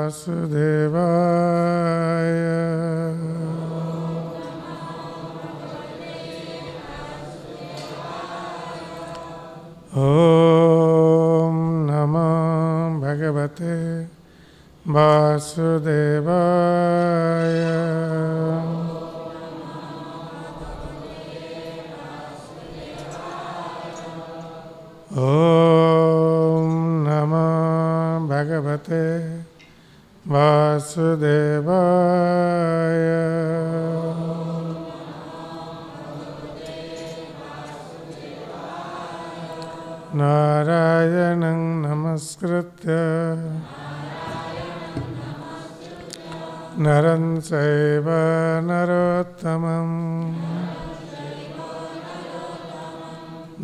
वासुदेवाय। ॐ नमो भगवते वासुदेवाय। ॐ नमो भगवते वासुदेवाय। नारायणं नमस्कृत्य नरं चैव नरोत्तमं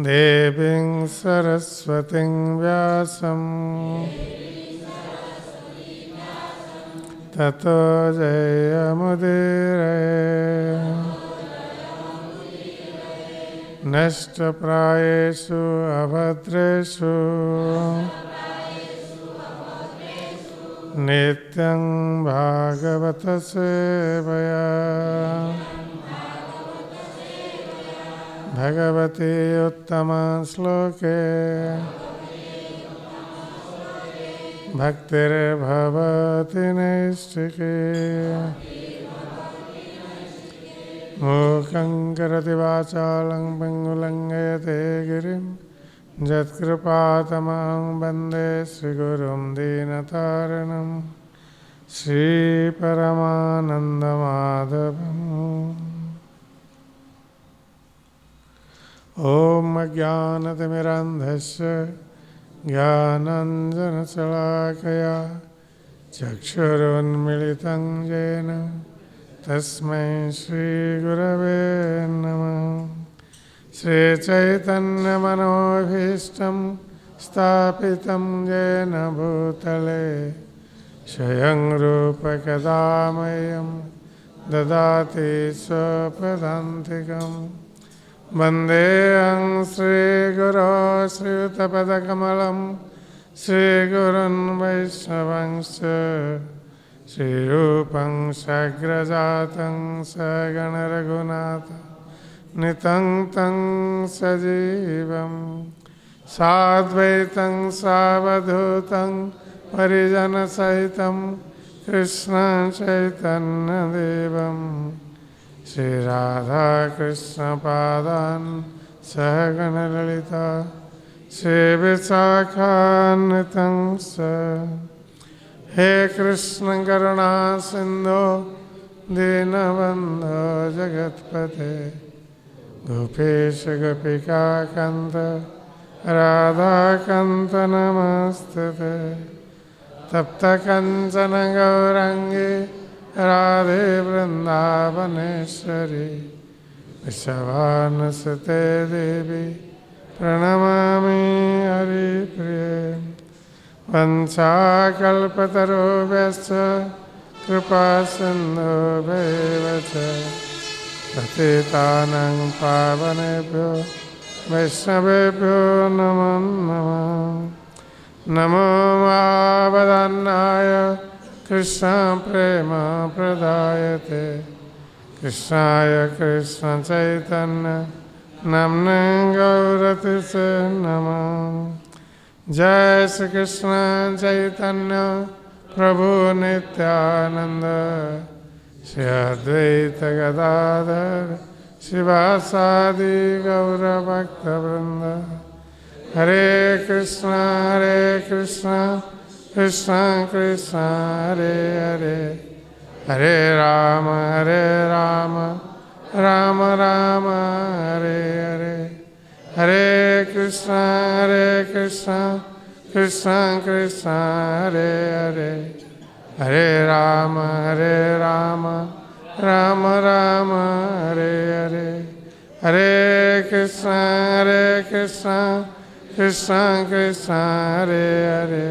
देवीं सरस्वतीं व्यासं ततो जयमुदीरये। नष्टप्रायेषु अभद्रेषु नित्यं भागवत सेवया। भगवती उत्तमश्लोके भक्तिर्भवति नैष्ठिकी। मूकं करोति वाचालं पङ्गुलं यते गिरिं यत्कृपातमहं वन्दे श्रीगुरुं दीनतारिणं श्रीपरमानन्दमाधवम्। ॐ अज्ञानतिमिरान्धस्य ज्ञानाञ्जनशलाकया चक्षुरुन्मिलितं येन तस्मै श्रीगुरवे नमः। श्रीचैतन्यमनोभीष्टं स्थापितं येन भूतले स्वयं रूपकदा मह्यं ददाति स्वपदान्तिकं। वन्देऽहं श्रीगुरो श्रीयुतपदकमलं श्रीगुरुन् वैष्णवंश्च श्रीरूपं साग्रजातं सगणरघुनाथ नितं तं सजीवं साद्वैतं सावधूतं परिजनसहितं कृष्णं चैतन्यदेवं श्रीराधाकृष्णपादान् सहगणललिता श्रीविशाखान्वितं स। हे कृष्ण करुणा सिंधु दीनबंधो जगत्पते गोपेश गोपिकाकांत राधाकांत नमस्तुते। तप्त कंचन गौरांगी राधे वृंदावनेश्वरी वृषभानुसुते देवी प्रणमामि हरिप्रिये। वंशाकल्पतरुभ्यश्च कृपासिन्धुभ्येव च पतितानां पावनेभ्यो वैष्णवेभ्यो नमो नमः। नमो महावदन्नाय कृष्णप्रेमप्रदायते कृष्णाय कृष्णचैतन्य नाम्ने गौरतिसे नमः। जय श्री कृष्ण चैतन्य प्रभु नित्यानंद श्री अद्वैत गदाधर शिवासादि गौरभक्तवृंद। हरे कृष्ण कृष्ण कृष्ण हरे हरे हरे राम राम राम हरे हरे। हरे कृष्ण कृष्ण कृष्ण हरे हरे हरे राम राम राम हरे हरे। हरे कृष्ण कृष्ण कृष्ण हरे हरे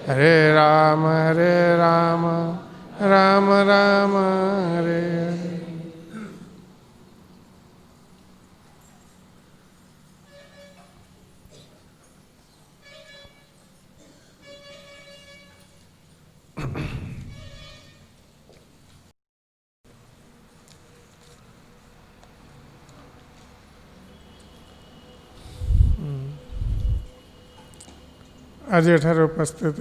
हरे राम राम राम हरे हरे। आज एठार उपस्थित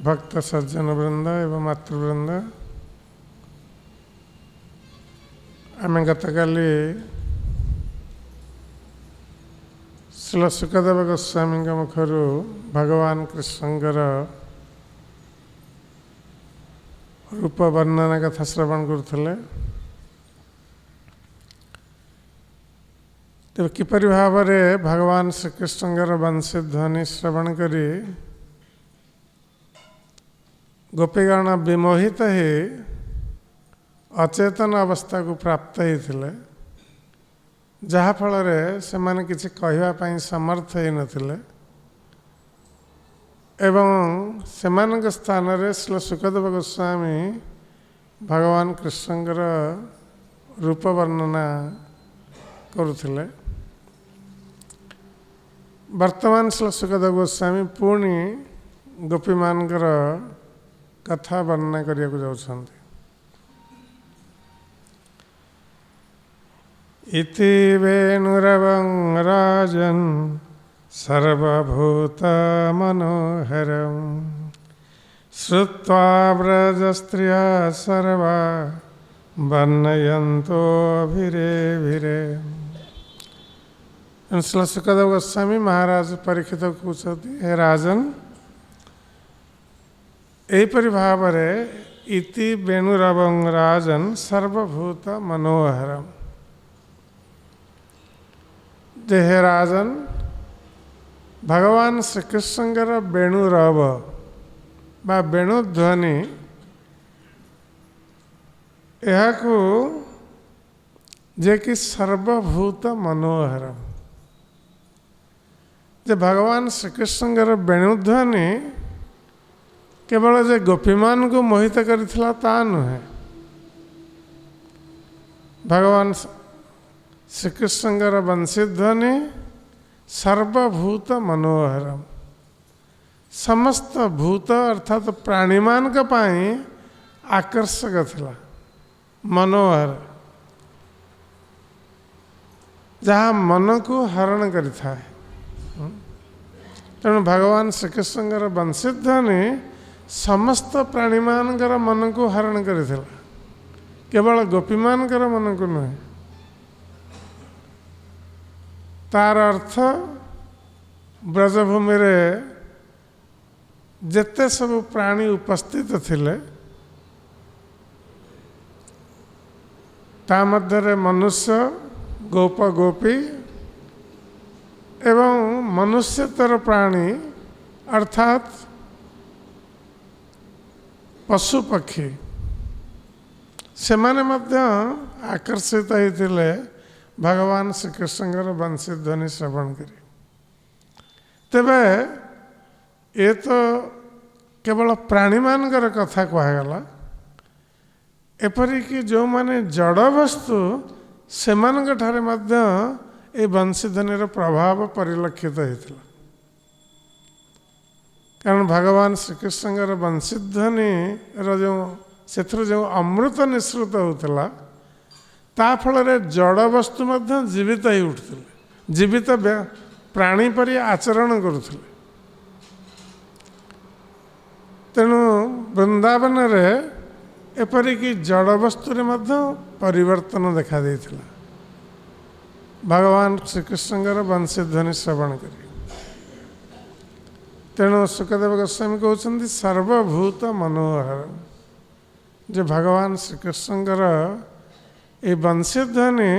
भक्त सज्जन वृंद एवं मातृवृंद आम गतकाली श्री सुखदेव गोस्वामी मुखर भगवान कृष्णंकर रूप वर्णना कथा श्रवण करुले। तेज किपर भाव में भगवान श्रीकृष्णंकर वंशीध्वनि श्रवण करी गोपीगण विमोहित ही अचेतन अवस्था को प्राप्त होते जहाँफल से माने किसी कहवाई समर्थ हो नथिले एवं सेमानक स्थान रे श्री सुखदेव गोस्वामी भगवान कृष्णंकर रूप वर्णना करुथिले। वर्तमान श्री सुखदेव गोस्वामी पुणी गोपी मानकर कथा वर्णना करने को जाउछन्ति। इति वेणुरवं राजन् सर्वभूत मनोहरं श्रुत्वा व्रजस्त्रिया सर्वा वर्णयन्तो भिरे भिरे। श्री सुखदेव गोस्वामी महाराज परीक्षित कहते हे राजन एपरि भाव इति वेणुरवं राजन सर्वभूत मनोहरम। जे हे राजन भगवान श्रीकृष्णंकर वेणुरव बा वेणुध्वनि यह जे कि सर्वभूत मनोहरम। जे भगवान श्रीकृष्णंकर वेणुध्वनि केवल जे गोपीमान को मोहित करथिला ता नुहे, भगवान श्रीकृष्णंकर वंशीध्वनि सर्वभूत मनोहरम समस्त भूत अर्थात प्राणीमान आकर्षक थिला मनोहर जहाँ मन को हरण करि थाए। तेणु भगवान श्रीकृष्णंकर वंशीध्वनि समस्त प्राणीमानकर मन को हरण करिथिला केवल गोपीमानकर मन को नुहे। तार अर्थ ब्रजभूमि रे जेते सब प्राणी उपस्थित थिले ता मध्य मनुष्य गोप गोपी एवं मनुष्यतर प्राणी अर्थात पशु पक्षी से माने मध्य आकर्षित होते भगवान श्रीकृष्णंकर वंशीध्वनि श्रवण करी। तेबे ये तो केवल प्राणी मानकर कथा कहगला एपरिक जो माने जड़ वस्तु से वंशीध्वनि प्रभाव परिलक्षित होता। कारण भगवान श्रीकृष्णंकर वंशीध्वनि जो अमृत निःसृत होता ता फल जड़ वस्तु जीवित ही उठुले जीवित प्राणी परि आचरण करुले। तेणु वृंदावन रे एपरिक जड़ वस्तु परिवर्तन देखा देइथिला भगवान श्रीकृष्णंकर वंशीध्वनि श्रवण करी। तेणु सुखदेव गोस्वामी कहते सर्वभूत मनोहर जो भगवान श्रीकृष्णंकर ये वंशीध्वनि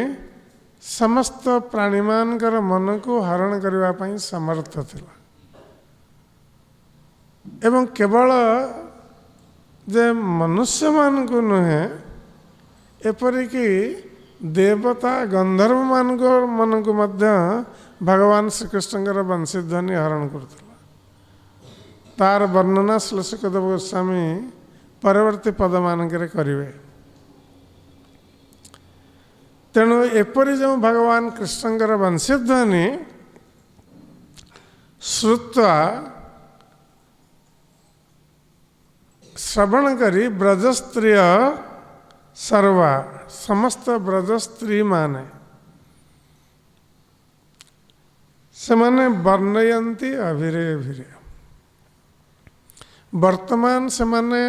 समस्त प्राणीमानकर मन को हरण करने समर्थ थिला एवं केवल जे मनुष्य मान को नुहे एपरिक देवता गंधर्व मान को मध्य भगवान श्रीकृष्णंकर वंशीध्वनि हरण करथिला। तार वर्णना श्री सुखदेव गोस्वामी परवर्ती पद मानकरे करिवे। तेणु एपरि जो भगवान कृष्णंकर वंशीध्वनि श्रुत्वा ଶ୍ରବଣ କରି ବ୍ରଜସ୍ତ୍ରୀୟ ସର୍ବା ସମସ୍ତ ବ୍ରଜସ୍ତ୍ରୀ ମାନେ ସେମାନେ ବର୍ଣ୍ଣୟନ୍ତି ଅଭିରେ ଅଭିରେ। ବର୍ତ୍ତମାନ ସେମାନେ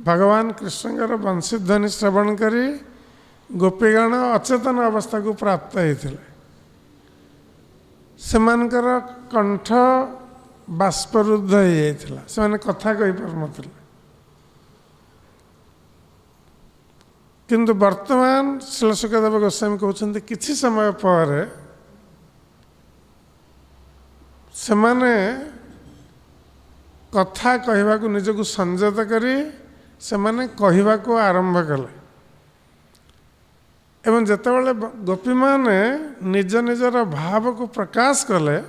ଭଗବାନ କୃଷ୍ଣଙ୍କର ବଂଶୀଧ୍ୱନି ଶ୍ରବଣ କରି ଗୋପୀଗଣ ଅଚେତନ ଅବସ୍ଥାକୁ ପ୍ରାପ୍ତ ହୋଇଥିଲେ। ସେମାନଙ୍କର କଣ୍ଠ ବାଷ୍ପରୁଦ୍ଧ ହୋଇଯାଇଥିଲା, ସେମାନେ କଥା କହିପାରୁନଥିଲେ। କିନ୍ତୁ ବର୍ତ୍ତମାନ ଶ୍ରୀଲ ଶୁକଦେବ ଗୋସ୍ୱାମୀ କହୁଛନ୍ତି କିଛି ସମୟ ପରେ ସେମାନେ କଥା କହିବାକୁ ନିଜକୁ ସଂଯତ କରି ସେମାନେ କହିବାକୁ ଆରମ୍ଭ କଲେ। ଏବଂ ଯେତେବେଳେ ଗୋପୀମାନେ ନିଜ ନିଜର ଭାବକୁ ପ୍ରକାଶ କଲେ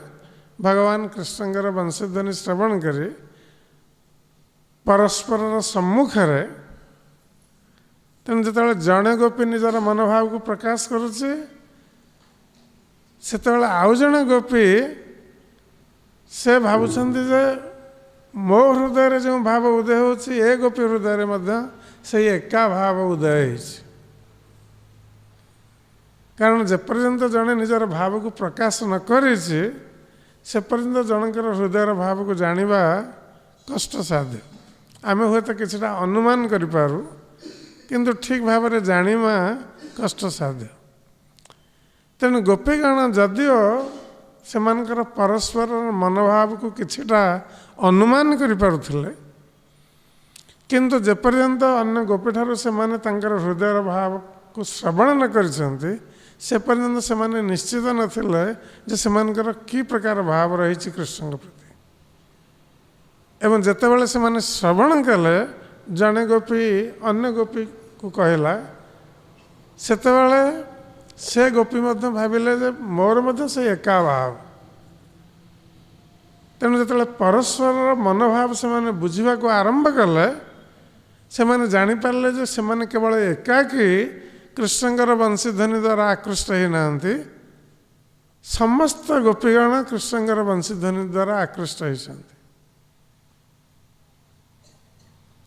ଭଗବାନ କୃଷ୍ଣଙ୍କର ବଂଶୀଧ୍ୱନି ଶ୍ରବଣ କରି ପରସ୍ପରର ସମ୍ମୁଖରେ, ତେଣୁ ଯେତେବେଳେ ଜଣେ ଗୋପୀ ନିଜର ମନୋଭାବକୁ ପ୍ରକାଶ କରୁଛି ସେତେବେଳେ ଆଉ ଜଣେ ଗୋପୀ ସେ ଭାବୁଛନ୍ତି ଯେ ମୋ ହୃଦୟରେ ଯେଉଁ ଭାବ ଉଦୟ ହେଉଛି ଏ ଗୋପୀ ହୃଦୟରେ ମଧ୍ୟ ସେଇ ଏକା ଭାବ ଉଦୟ ହେଇଛି। କାରଣ ଯେପର୍ଯ୍ୟନ୍ତ ଜଣେ ନିଜର ଭାବକୁ ପ୍ରକାଶ ନ କରିଛି ସେ ପର୍ଯ୍ୟନ୍ତ ଜଣଙ୍କର ହୃଦୟର ଭାବକୁ ଜାଣିବା କଷ୍ଟସାଧ୍ୟ। ଆମେ ହୁଏତ କିଛିଟା ଅନୁମାନ କରିପାରୁ କିନ୍ତୁ ଠିକ୍ ଭାବରେ ଜାଣିବା କଷ୍ଟସାଧ୍ୟ। ତେଣୁ ଗୋପୀଗଣ ଯଦିଓ ସେମାନଙ୍କର ପରସ୍ପରର ମନୋଭାବକୁ କିଛିଟା ଅନୁମାନ କରିପାରୁଥିଲେ କିନ୍ତୁ ଯେପର୍ଯ୍ୟନ୍ତ ଅନ୍ୟ ଗୋପୀଠାରୁ ସେମାନେ ତାଙ୍କର ହୃଦୟର ଭାବକୁ ଶ୍ରବଣ ନ କରିଛନ୍ତି ସେ ପର୍ଯ୍ୟନ୍ତ ସେମାନେ ନିଶ୍ଚିତ ନଥିଲେ ଯେ ସେମାନଙ୍କର କି ପ୍ରକାର ଭାବ ରହିଛି କୃଷ୍ଣଙ୍କ ପ୍ରତି। ଏବଂ ଯେତେବେଳେ ସେମାନେ ଶ୍ରବଣ କଲେ ଜଣେ ଗୋପୀ ଅନ୍ୟ ଗୋପୀକୁ କହିଲା ସେତେବେଳେ ସେ ଗୋପୀ ମଧ୍ୟ ଭାବିଲେ ଯେ ମୋର ମଧ୍ୟ ସେଇ ଏକା ଭାବ। ତେଣୁ ଯେତେବେଳେ ପରସ୍ପରର ମନୋଭାବ ସେମାନେ ବୁଝିବାକୁ ଆରମ୍ଭ କଲେ ସେମାନେ ଜାଣିପାରିଲେ ଯେ ସେମାନେ କେବଳ ଏକାକୀ କୃଷ୍ଣଙ୍କର ବଂଶୀଧ୍ୱନି ଦ୍ୱାରା ଆକୃଷ୍ଟ ହୋଇନାହାନ୍ତି, ସମସ୍ତ ଗୋପୀଗଣ କୃଷ୍ଣଙ୍କର ବଂଶୀଧ୍ୱନି ଦ୍ୱାରା ଆକୃଷ୍ଟ ହୋଇଛନ୍ତି।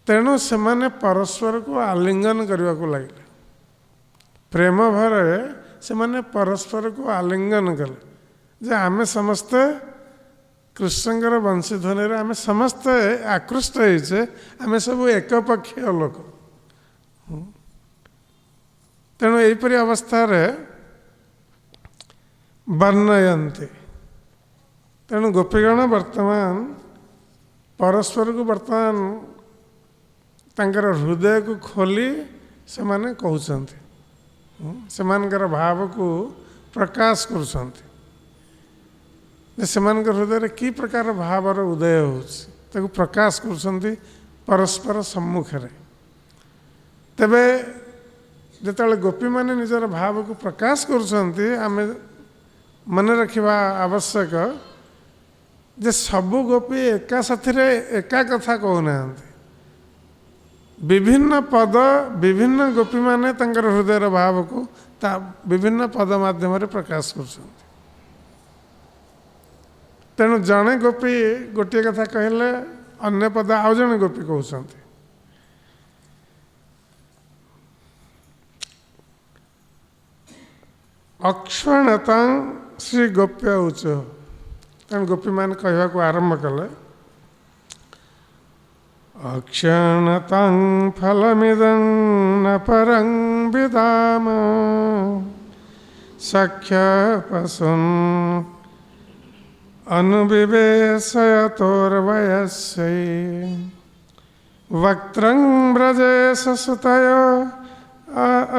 ତେଣୁ ସେମାନେ ପରସ୍ପରକୁ ଆଲିଙ୍ଗନ କରିବାକୁ ଲାଗିଲେ। ପ୍ରେମ ଭରେ ସେମାନେ ପରସ୍ପରକୁ ଆଲିଙ୍ଗନ କଲେ ଯେ ଆମେ ସମସ୍ତେ କୃଷ୍ଣଙ୍କର ବଂଶୀଧ୍ୱନିରେ ଆମେ ସମସ୍ତେ ଆକୃଷ୍ଟ ହେଇଛେ, ଆମେ ସବୁ ଏକପକ୍ଷୀୟ ଲୋକ। ତେଣୁ ଏହିପରି ଅବସ୍ଥାରେ ବର୍ଣ୍ଣୟନ୍ତି। ତେଣୁ ଗୋପୀଗଣ ବର୍ତ୍ତମାନ ପରସ୍ପରକୁ ବର୍ତ୍ତମାନ ତାଙ୍କର ହୃଦୟକୁ ଖୋଲି ସେମାନେ କହୁଛନ୍ତି, ସେମାନଙ୍କର ଭାବକୁ ପ୍ରକାଶ କରୁଛନ୍ତି ଯେ ସେମାନଙ୍କ ହୃଦୟରେ କି ପ୍ରକାର ଭାବର ଉଦୟ ହେଉଛି ତାକୁ ପ୍ରକାଶ କରୁଛନ୍ତି ପରସ୍ପର ସମ୍ମୁଖରେ। ତେବେ ଯେତେବେଳେ ଗୋପୀମାନେ ନିଜର ଭାବକୁ ପ୍ରକାଶ କରୁଛନ୍ତି ଆମେ ମନେ ରଖିବା ଆବଶ୍ୟକ ଯେ ସବୁ ଗୋପୀ ଏକା ସାଥିରେ ଏକା କଥା କହୁନାହାନ୍ତି। ବିଭିନ୍ନ ପଦ ବିଭିନ୍ନ ଗୋପୀମାନେ ତାଙ୍କର ହୃଦୟର ଭାବକୁ ତା ବିଭିନ୍ନ ପଦ ମାଧ୍ୟମରେ ପ୍ରକାଶ କରୁଛନ୍ତି। ତେଣୁ ଜଣେ ଗୋପୀ ଗୋଟିଏ କଥା କହିଲେ ଅନ୍ୟ ପଦ ଆଉ ଜଣେ ଗୋପୀ କହୁଛନ୍ତି। ଅକ୍ଷଣତାଂ ଶ୍ରୀ ଗୋପ୍ୟ ଉଚ। ତେଣୁ ଗୋପୀମାନେ କହିବାକୁ ଆରମ୍ଭ କଲେ ଅକ୍ଷଣତାଂ ଫଲମିଦଂ ନ ପରଂ ବିଦାମ ସଖ୍ୟ ପଶୁନ୍ ଅନୁବିବେଶୟତୋର୍ବୟସ୍यै वक्त्रं व्रजेश सुतयो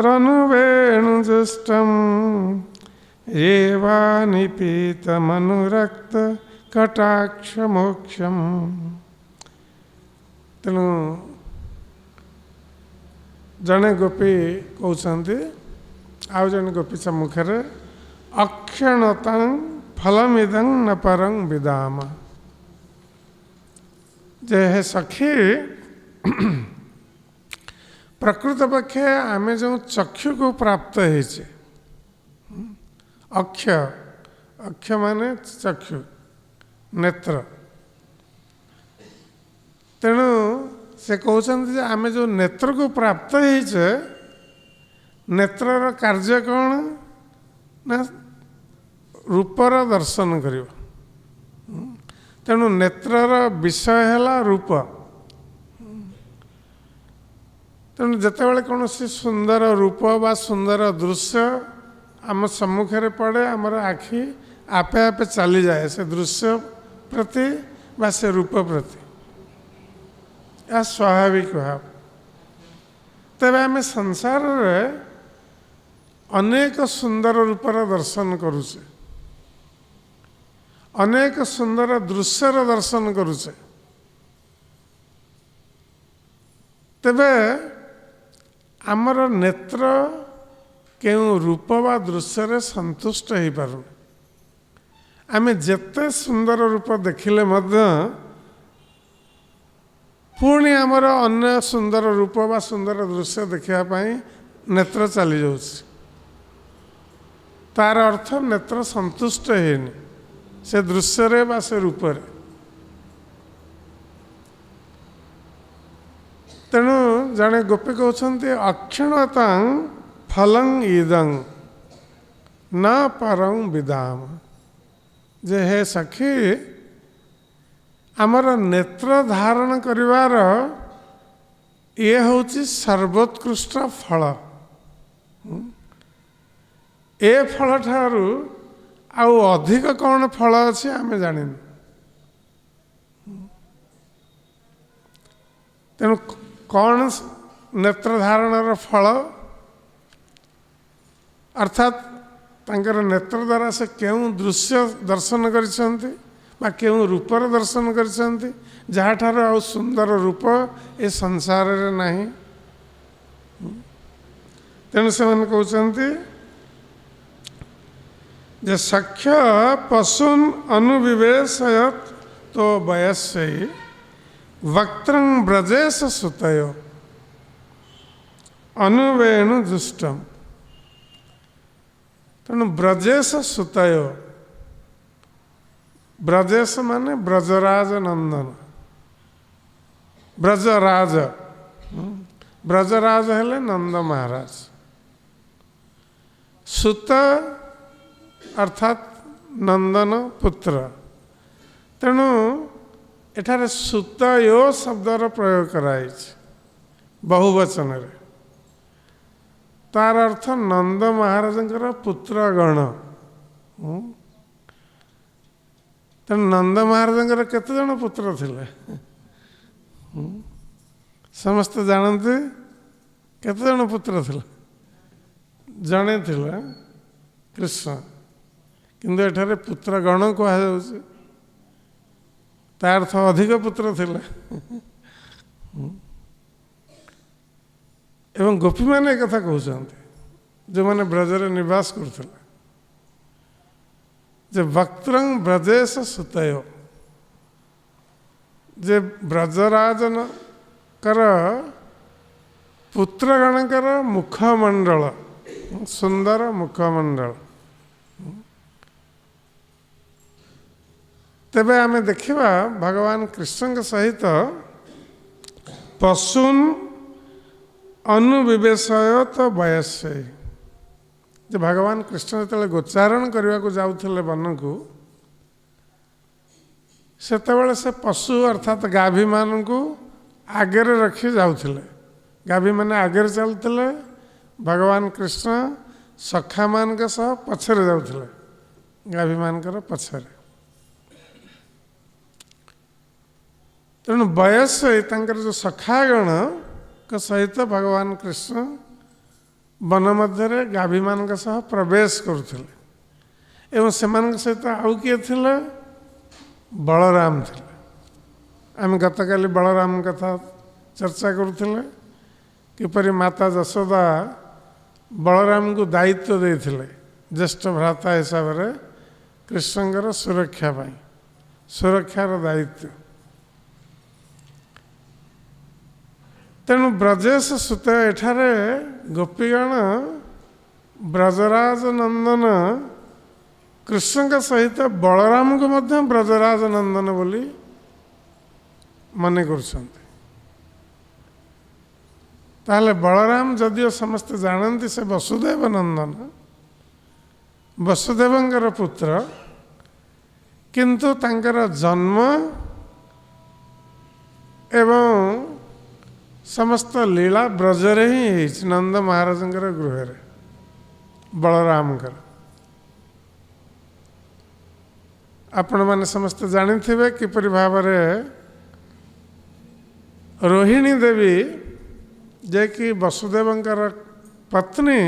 रनुवेणुजुष्टं एवा निपीतमनुरक्त कटाक्षमोक्षम्। तेणु जड़े गोपी कहते आउ जड़े गोपी सम्मुखें अक्षणतां फलमिदं न परं विदाम। जे हे सखी प्रकृत पक्षे आम जो चक्षु को प्राप्त होइछे अक्ष अक्ष माने चक्षु नेत्र, तेणु से कहते जे आमे जो नेत्र को प्राप्त होइछे नेत्रर कार्य कौन ना रूपर दर्शन करियो। तेणु नेत्रर विषय है रूप। तेणु जितेबाला कौन सुंदर रूप बा सुंदर दृश्य आम सम्मुखें पड़े आमर आखि आपे आपे चली जाए से दृश्य प्रति बा से रूप प्रति यह स्वाभाविक भाव। तेरे आम संसार रे अनेक सुंदर रूपर दर्शन करुचे अनेक सुंदर दृश्यर दर्शन करुचे तेबे आमर नेत्र केउ रूप बा दृश्य रे संतुष्ट हो पारु। आमे जेते सुंदर रूप देखिले मध्य पुणी आमर अन्य सुंदर रूप बा सुंदर दृश्य देखा नेत्र चली जाउछि। तार अर्थ नेत्र संतुष्ट हेनी से दृश्य रे बा से रूप रे। तेणु जड़े गोपी कहते अक्षणतां फलं इदं न परं विदाम जे हे सखी आमर नेत्र धारण करिवार ये होची सर्वोत्कृष्ट फल। ए फल ठारू आउ अधिक कौन फल अच्छे आमे जानिनु। तेणु कौन नेत्र धारणर फल अर्थात तांकर नेत्र द्वारा से केउ दृश्य दर्शन करिसेंती बा केउ रूपर दर्शन करिसेंती जहाँ ठार आउ सुंदर रूप ए संसार रे नहीं। तेणु से मन कहते जे सख्य पशुन अनुविवेशयत तो वयस्यै वक्त्रं ब्रजेश सुतयो अनुवेणु दुष्टम। तेणु ब्रजेश सुतयो ब्रजेश माने ब्रजराज नंदन ब्रजराज ब्रजराज हेले नंद महाराज। सुत अर्थात नंदन पुत्र। तेणु एठारे सुतयो शब्दर प्रयोग कराई बहुवचन रे। तार अर्थ नंद महाराजंकर पुत्रगण। तेणु नंद महाराजंकर केते जन पुत्र थिले समस्त जानते केते जन पुत्र थिले जने थिले कृष्ण किंतु एठारे पुत्रगण कहा जाउछि तार अर्थ अधिक पुत्र थिले। एवं गोपी मैंने एक कथा कहते जो मैंने ब्रजरे निवास करते जे वक्त्रं ब्रजेश सुतयो जे ब्रजराजन कर पुत्रगणकर मुखमंडल सुंदर मुखमंडल। तेबे आमे देखिबा भगवान कृष्ण सहित पशुन अनुविवेशयत वयस्यै जे भगवान कृष्ण जो गोचारण करने को जाऊले वन को सेतेबेले से पशु अर्थात गाभी मान को आगे रखी जाऊले। गाभी माने आगे चलते भगवान कृष्ण सखा मान के सह पछरे जाऊले गाभी मानकर पछरे। तेणु बयस जो सखागण के सहित भगवान कृष्ण वन मध्य गाभी मान सह प्रवेश करुले एवं से सहित आउ किए थिले बलराम थिले। आम गतकाली बलराम कथा चर्चा करुले किपरि माता यशोदा बलराम को दायित्व देथिले ज्येष्ठ भ्राता हिसाब से कृष्णकर सुरक्षा पाई सुरक्षार दायित्व। तेणु ब्रजेश सुत एठारे गोपीगण ब्रजराज नंदन कृष्ण के सहित बलराम को मध्य ब्रजराज नंदन बोली मने कर ताहले बलराम जदिओ समस्ते जानती से वसुदेव नंदन वसुदेवंकर पुत्र किंतु तांकर जन्म एवं समस्त लीला ब्रजरे ही नंद महाराजंकर गृह बलरामकर आपण मैंने समस्ते जानिथिबे किपरि भावरे रोहिणी देवी जे कि वसुदेवंकर पत्नी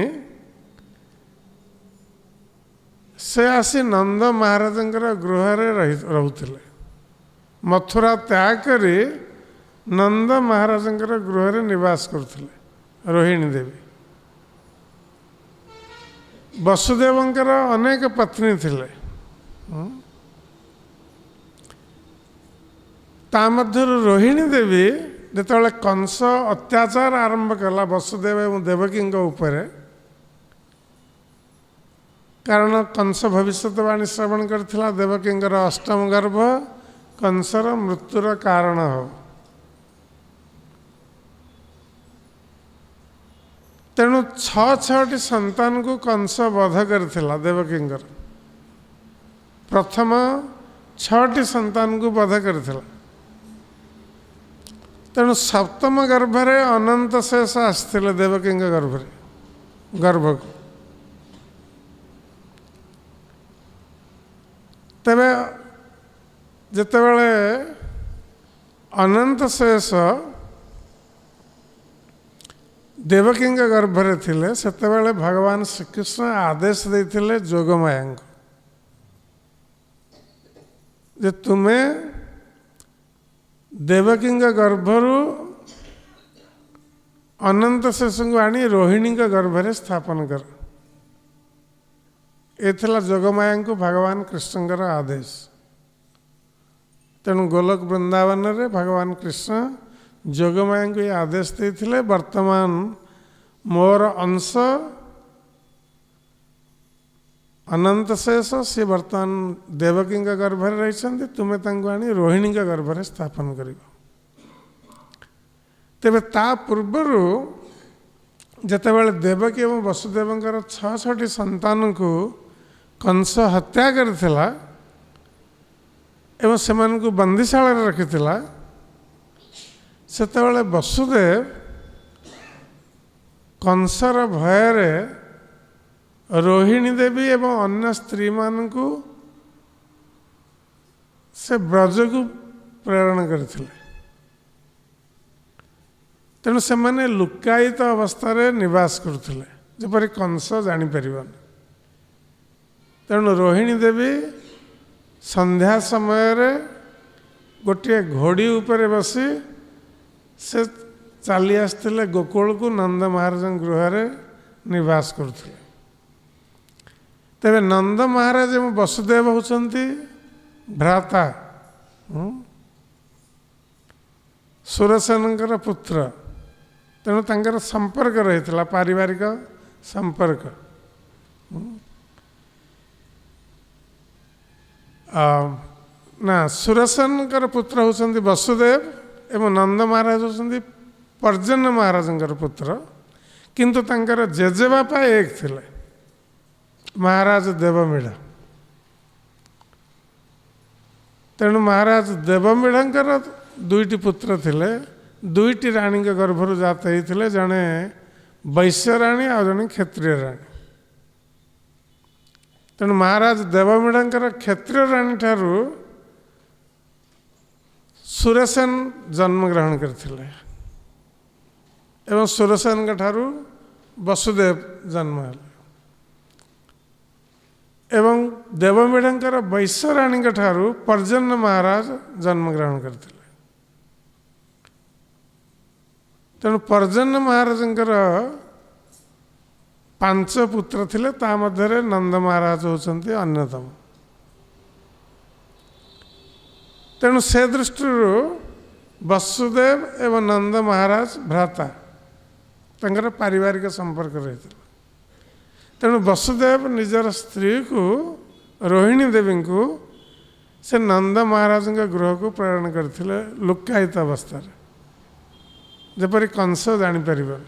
से आसी नंद महाराजंकर गृह रोते मथुरा त्याग करी नंद महाराजंकर गृह निवास करथिले रोहिणी देवी वसुदेवंकर अनेक पत्नी थिले ता मध्यरु रोहिणी देवी जेतेबेले कंस अत्याचार आरंभ कला वसुदेव एवं देवकी उपरे कारण कंस भविष्यवाणी श्रवण करथिला देवकी अष्टम गर्भ कंसर मृत्युर कारण हो तेणु छठी संतान को कंस वध करथिला देवकी प्रथम छठी संतान को वध करथिला तेणु सप्तम गर्भरे अनंत शेष आसथिले देवकी गर्भरे गर्भ को तेबे जेतेबेले अनंत शेष देवकी गर्भरे थिले सेतेबेले भगवान श्रीकृष्ण आदेश देथिले जोगमाया को जे तुम्हें देवकी गर्भरु अनंत शेष को आनी रोहिणी गर्भरे स्थापन कर एथिला जोगमाया को भगवान कृष्णकर आदेश तेणु गोलोक वृंदावन रे भगवान कृष्ण जोगमाया को ये आदेश देथिले वर्तमान मोर अंश अनंत शेष सी वर्तमान देवकी गर्भरे रही तुम्हें तांको आनी रोहिणी गर्भरे स्थापन कर तेबे ता पूर्वरु जेतेबेले देवकी एवं वसुदेवंकर छठी संतान को कंस हत्या करथिला एवं सेमान को बंदीशाला रखिथिला सेतेबेले वसुदेव कंसर भୟରେ रोहिणी देवी एवं अन्य स्त्री मानू से ब्रज को प्रेरण करथिले तेणु से मैंने लुकायित अवस्था निवास करुले जपरी कंस जापर तेणु रोहिणी देवी संध्या समय गोटे घोड़ी उपर बसी से चली आसते गोकुल को नंद महाराज गृह निवास करुले तेरे नंद महाराज एवं वसुदेव होती भ्राता सुरसेनकर पुत्र तेणु तांकर संपर्क रही पारिवारिक संपर्क ना सुरसेनकर पुत्र होती वसुदेव एवं नंद महाराज होती पर्जन्य महाराज पुत्र किंतु तांकर जेजेबापा एक थिले महाराज देवमिढ़ तेणु महाराज देवमिढ़ंकर दुईटी पुत्र थिले दुईटी राणी गर्भर जात होते जड़े वैश्य राणी आ जड़े क्षत्रिय राणी तेणु महाराज देवमिढ़ंकर क्षत्रिय राणी ठारू सुरसेन जन्म ग्रहण करथिले एवं सुरसेन ठारू वसुदेव जन्म है एवं देवमिढ़ंकर वैश्य राणी ठारू पर्जन्य महाराज जन्म ग्रहण करते तेणु पर्जन्य महाराजंकर 5 पुत्र थिले ता मध्यरे नंद महाराज होचंती अन्यतम तेणु से दृष्टि वसुदेव एवं नंद महाराज भ्राता तंकर पारिवारिक संपर्क रही तेणु वसुदेव निजर स्त्री को रोहिणी देवी को से नंद महाराज गृह को प्रेरण करते लुकायित अवस्था ଯେପରି କଂସ ଜାଣିପାରିବନି।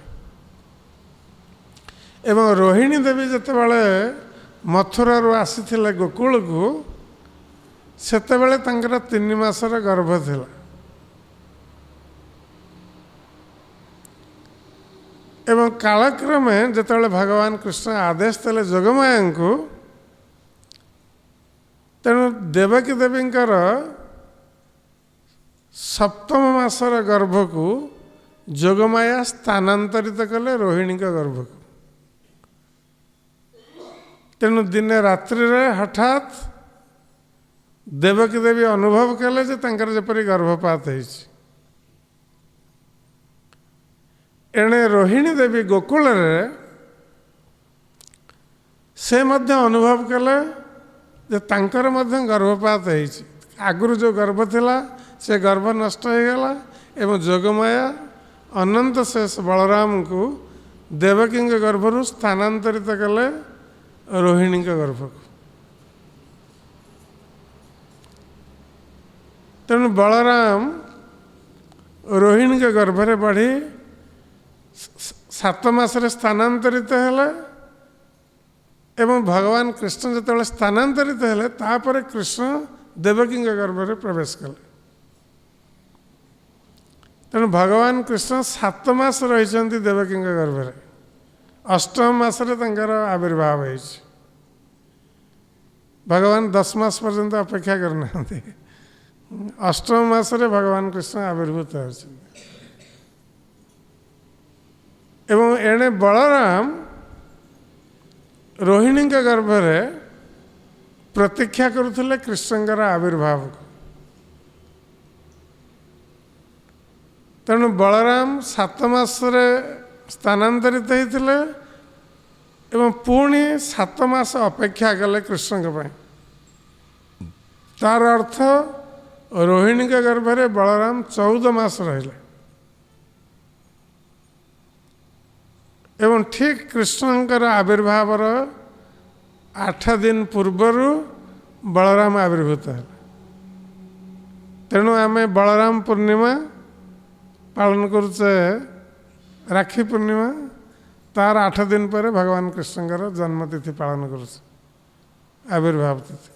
ଏବଂ ରୋହିଣୀ ଦେବୀ ଯେତେବେଳେ ମଥୁରାରୁ ଆସିଥିଲେ ଗୋକୁଳକୁ, ସେତେବେଳେ ତାଙ୍କର 3 ମାସର ଗର୍ଭ ଥିଲା। ଏବଂ କାଳକ୍ରମେ ଯେତେବେଳେ ଭଗବାନ କୃଷ୍ଣ ଆଦେଶ ଦେଲେ ଯୋଗମାୟାଙ୍କୁ, ତେଣୁ ଦେବକୀ ଦେବୀଙ୍କର 7ମ ମାସର ଗର୍ଭକୁ ଯୋଗମାୟା ସ୍ଥାନାନ୍ତରିତ କଲେ ରୋହିଣୀଙ୍କ ଗର୍ଭକୁ। ତେଣୁ ଦିନେ ରାତ୍ରିରେ ହଠାତ୍ ଦେବକୀ ଦେବୀ ଅନୁଭବ କଲେ ଯେ ତାଙ୍କର ଯେପରି ଗର୍ଭପାତ ହେଇଛି। ଏଣେ ରୋହିଣୀ ଦେବୀ ଗୋକୁଳରେ ସେ ମଧ୍ୟ ଅନୁଭବ କଲେ ଯେ ତାଙ୍କର ମଧ୍ୟ ଗର୍ଭପାତ ହେଇଛି। ଆଗରୁ ଯେଉଁ ଗର୍ଭ ଥିଲା ସେ ଗର୍ଭ ନଷ୍ଟ ହୋଇଗଲା ଏବଂ ଯୋଗମାୟା ଅନନ୍ତ ଶେଷ ବଳରାମଙ୍କୁ ଦେବକୀଙ୍କ ଗର୍ଭରୁ ସ୍ଥାନାନ୍ତରିତ କଲେ ରୋହିଣୀଙ୍କ ଗର୍ଭକୁ। ତେଣୁ ବଳରାମ ରୋହିଣୀଙ୍କ ଗର୍ଭରେ ବଢ଼ି 7 ମାସରେ ସ୍ଥାନାନ୍ତରିତ ହେଲେ ଏବଂ ଭଗବାନ କୃଷ୍ଣ ଯେତେବେଳେ ସ୍ଥାନାନ୍ତରିତ ହେଲେ, ତାପରେ କୃଷ୍ଣ ଦେବକୀଙ୍କ ଗର୍ଭରେ ପ୍ରବେଶ କଲେ। ତେଣୁ ଭଗବାନ କୃଷ୍ଣ 7 ମାସ ରହିଛନ୍ତି ଦେବକୀଙ୍କ ଗର୍ଭରେ। 8ମ ମାସରେ ତାଙ୍କର ଆବିର୍ଭାବ ହେଇଛି। ଭଗବାନ 10 ମାସ ପର୍ଯ୍ୟନ୍ତ ଅପେକ୍ଷା କରିନାହାନ୍ତି। 8ମ ମାସରେ ଭଗବାନ କୃଷ୍ଣ ଆବିର୍ଭୂତ ହେଉଛନ୍ତି। ଏବଂ ଏଣେ ବଳରାମ ରୋହିଣୀଙ୍କ ଗର୍ଭରେ ପ୍ରତୀକ୍ଷା କରୁଥିଲେ କୃଷ୍ଣଙ୍କର ଆବିର୍ଭାବକୁ। ତେଣୁ ବଳରାମ 7 ମାସରେ ସ୍ଥାନାନ୍ତରିତ ହୋଇଥିଲେ ଏବଂ ପୁଣି 7 ମାସ ଅପେକ୍ଷା କଲେ କୃଷ୍ଣଙ୍କ ପାଇଁ। ତାର ଅର୍ଥ ରୋହିଣୀଙ୍କ ଗର୍ଭରେ ବଳରାମ 14 ମାସ ରହିଲେ ଏବଂ ଠିକ୍ କୃଷ୍ଣଙ୍କର ଆବିର୍ଭାବର 8 ଦିନ ପୂର୍ବରୁ ବଳରାମ ଆବିର୍ଭୂତ ହେଲେ। ତେଣୁ ଆମେ ବଳରାମ ପୂର୍ଣ୍ଣିମା ପାଳନ କରୁଛେ, ରାକ୍ଷୀ ପୂର୍ଣ୍ଣିମା, ତାର 8 ଦିନ ପରେ ଭଗବାନ କୃଷ୍ଣଙ୍କର ଜନ୍ମତିଥି ପାଳନ କରୁଛେ, ଆବିର୍ଭାବ ତିଥି।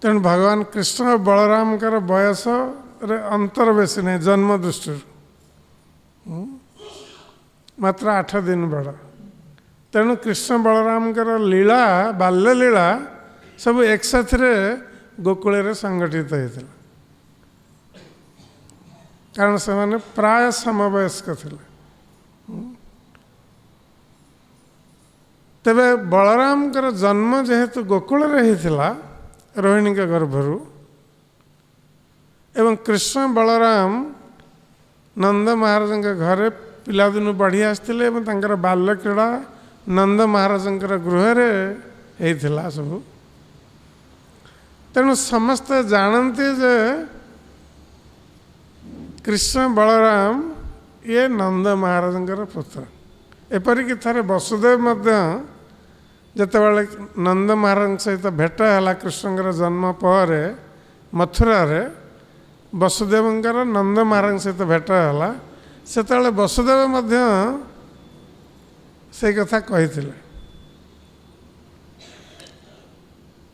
ତେଣୁ ଭଗବାନ କୃଷ୍ଣ ଓ ବଳରାମଙ୍କର ବୟସରେ ଅନ୍ତର ବେଶୀ ନାହିଁ ଜନ୍ମ ଦୃଷ୍ଟିରୁ, ମାତ୍ର 8 ଦିନ ବଡ଼। ତେଣୁ କୃଷ୍ଣ ବଳରାମଙ୍କର ଲୀଳା, ବାଲ୍ୟ ଲୀଳା ସବୁ ଏକସାଥିରେ ଗୋକୁଳରେ ସଂଗଠିତ ହୋଇଥିଲା, କାରଣ ସେମାନେ ପ୍ରାୟ ସମବୟସ୍କ ଥିଲେ। ତେବେ ବଳରାମଙ୍କର ଜନ୍ମ ଯେହେତୁ ଗୋକୁଳରେ ହେଇଥିଲା ରୋହିଣୀଙ୍କ ଗର୍ଭରୁ, ଏବଂ କୃଷ୍ଣ ବଳରାମ ନନ୍ଦ ମହାରାଜଙ୍କ ଘରେ ପିଲାଦିନୁ ବଢ଼ି ଆସିଥିଲେ ଏବଂ ତାଙ୍କର ବାଲ୍ୟ କ୍ରୀଡ଼ା ନନ୍ଦ ମହାରାଜଙ୍କର ଗୃହରେ ହେଇଥିଲା ସବୁ। ତେଣୁ ସମସ୍ତେ ଜାଣନ୍ତି ଯେ କୃଷ୍ଣ ବଳରାମ ଇଏ ନନ୍ଦ ମହାରାଜଙ୍କର ପୁତ୍ର। ଏପରିକି ଥରେ ବସୁଦେବ ମଧ୍ୟ ଯେତେବେଳେ ନନ୍ଦ ମହାରାଜଙ୍କ ସହିତ ଭେଟ ହେଲା କୃଷ୍ଣଙ୍କର ଜନ୍ମ ପରେ ମଥୁରାରେ, ବସୁଦେବଙ୍କର ନନ୍ଦ ମହାରାଜଙ୍କ ସହିତ ଭେଟ ହେଲା, ସେତେବେଳେ ବସୁଦେବ ମଧ୍ୟ ସେଇ କଥା କହିଥିଲେ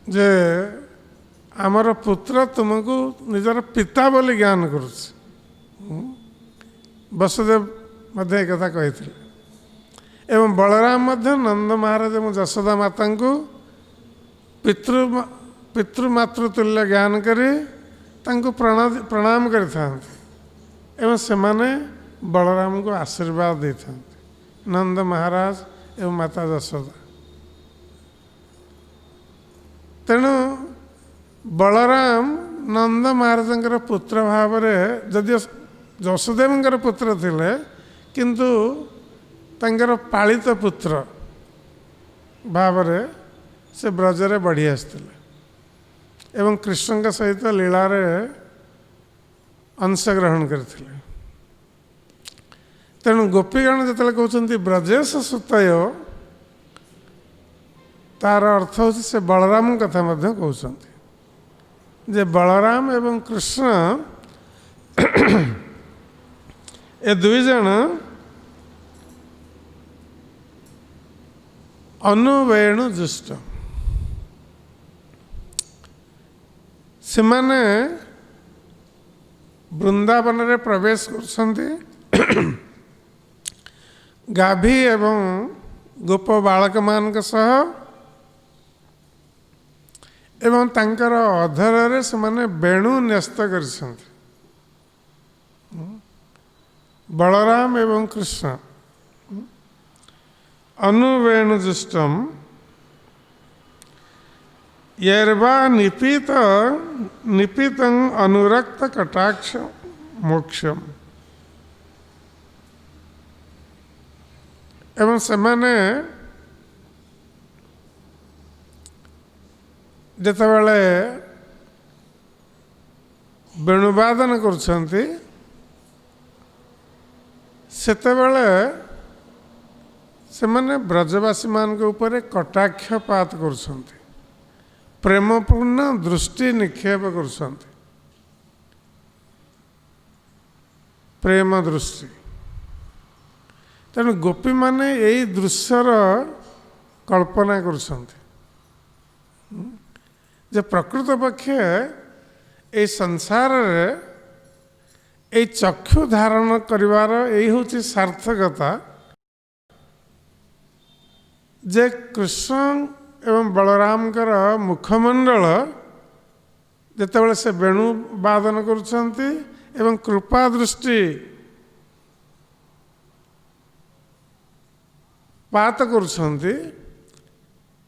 ଯେ ଆମର ପୁତ୍ର ତୁମକୁ ନିଜର ପିତା ବୋଲି ଜ୍ଞାନ କରୁଛି। ବସୁଦେବ ମଧ୍ୟ ଏ କଥା କହିଥିଲେ। ଏବଂ ବଳରାମ ମଧ୍ୟ ନନ୍ଦ ମହାରାଜ ଏବଂ ଯଶୋଦା ମାତାଙ୍କୁ ପିତୃମାତୃତୁଲ୍ୟ ଜ୍ଞାନ କରି ତାଙ୍କୁ ପ୍ରଣାମ କରିଥାନ୍ତି ଏବଂ ସେମାନେ ବଳରାମଙ୍କୁ ଆଶୀର୍ବାଦ ଦେଇଥାନ୍ତି, ନନ୍ଦ ମହାରାଜ ଏବଂ ମାତା ଯଶୋଦା। ତେଣୁ ବଳରାମ ନନ୍ଦ ମହାରାଜଙ୍କର ପୁତ୍ର ଭାବରେ, ଯଦିଓ ଯଶୋଦେବଙ୍କର ପୁତ୍ର ଥିଲେ, କିନ୍ତୁ ତାଙ୍କର ପାଳିତ ପୁତ୍ର ଭାବରେ ସେ ବ୍ରଜରେ ବଢ଼ି ଆସିଥିଲେ ଏବଂ କୃଷ୍ଣଙ୍କ ସହିତ ଲୀଳାରେ ଅଂଶଗ୍ରହଣ କରିଥିଲେ। ତେଣୁ ଗୋପୀଗଣ ଯେତେବେଳେ କହୁଛନ୍ତି ବ୍ରଜେଶ ସୁତୟ, ତାର ଅର୍ଥ ହେଉଛି ସେ ବଳରାମଙ୍କ କଥା ମଧ୍ୟ କହୁଛନ୍ତି ଯେ ବଳରାମ ଏବଂ କୃଷ୍ଣ ए दुई जन अनुवेणुजुष्ट से माने वृंदावन रे प्रवेश करछन्ति गाभी एवं गोप बालक मान सह एवं तांकर अधर रे से माने वेणु न्यस्त करछन्ति बलराम एवं कृष्ण अनुवेणुजुष्टम यर्वा निपीतं अनुरक्त कटाक्ष मोक्षम एवं सेमाने जेतेबेले वेणुवादन करछन्ति सेतेबेले सेमाने ब्रजवासी मान के ऊपर कटाक्षपात करछन्ति प्रेमपूर्ण दृष्टि निक्षेप करछन्ति प्रेम दृष्टि तेणु गोपी माने यही दृश्यर कल्पना करछन्ति जे प्रकृत पक्षे ए संसार रे ए चक्षु धारण करिवार यही होची सार्थकता जे कृष्ण एवं बलराम कर मुखमंडल जेतेबेले से वेणु वादन करुछन्ति एवं कृपा दृष्टि पात करुछन्ति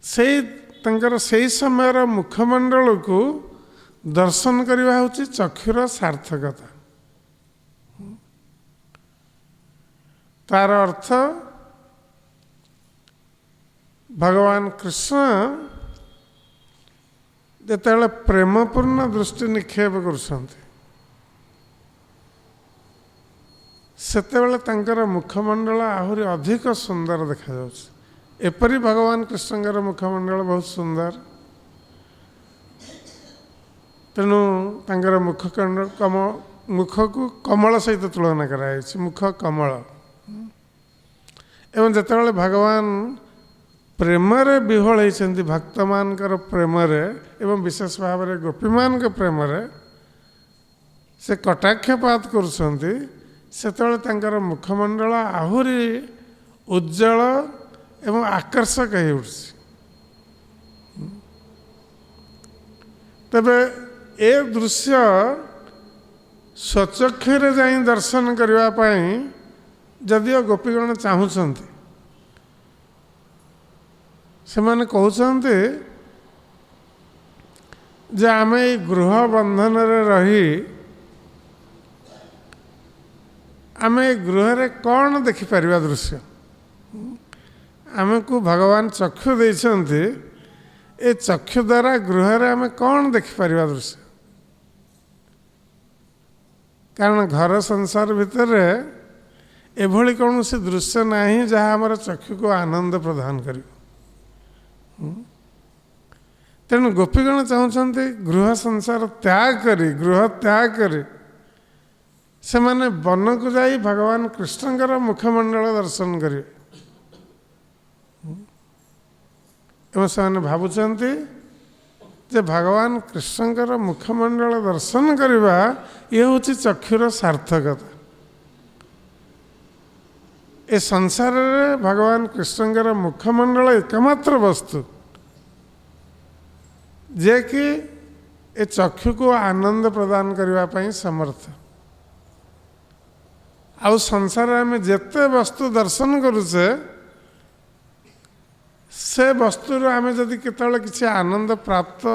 से समय मुखमंडल को दर्शन करवा होची चक्षुर सार्थकता तार अर्थ भगवान कृष्ण जेतेबेले प्रेमपूर्ण दृष्टि निक्षेप करछन्ति सेतेबेले तांकर मुखमंडल आहुरी अधिक सुंदर देखा जाउछि एपरि भगवान कृष्णकर मुखमंडल बहुत सुंदर तेणु तांकर मुख को कमल सहित तुलना कराई मुख कमल एवं जेतेबेले भगवान प्रेम रे विह्वल होती भक्त मान प्रेम रे एवं विशेष भाव में गोपी मान प्रेम रे से कटाक्षपात करुछन्ति सेतेबेले तांकर मुखमंडल आहुरी उज्जवल एवं आकर्षक हो उठुछि तबे ए दृश्य स्वचक्षुरे जाई दर्शन करने पाई जदिओ गोपीगण चाहूछन्ति सेमाने कहते जे आम गृह बंधन रही आम गृह रे कौन देखिपर दृश्य आमको भगवान चक्षु देइछन्ति ए चक्षु द्वारा गृह रे आम कौन देखिपर दृश्य कारण घर संसार भितर एभली कौन से दृश्य नहीं जहाँ आमर चक्षु को आनंद प्रदान करियो तेणु गोपीगण चाहते गृह संसार त्याग करी गृह त्याग करी से माने वन को जाई भगवान कृष्णकर मुखमंडल दर्शन करें एवं से भावुंट जे भगवान कृष्णकर मुखमंडल दर्शन करवा ये हूँ चक्षुर सार्थकता ए संसार रे भगवान कृष्णकर मुखमंडल एकमात्र वस्तु जे कि ए चक्षु को आनंद प्रदान करने समर्थ आउ संसार में जेते वस्तु दर्शन करुचे से वस्तु आम जदि केतले किसी आनंद प्राप्त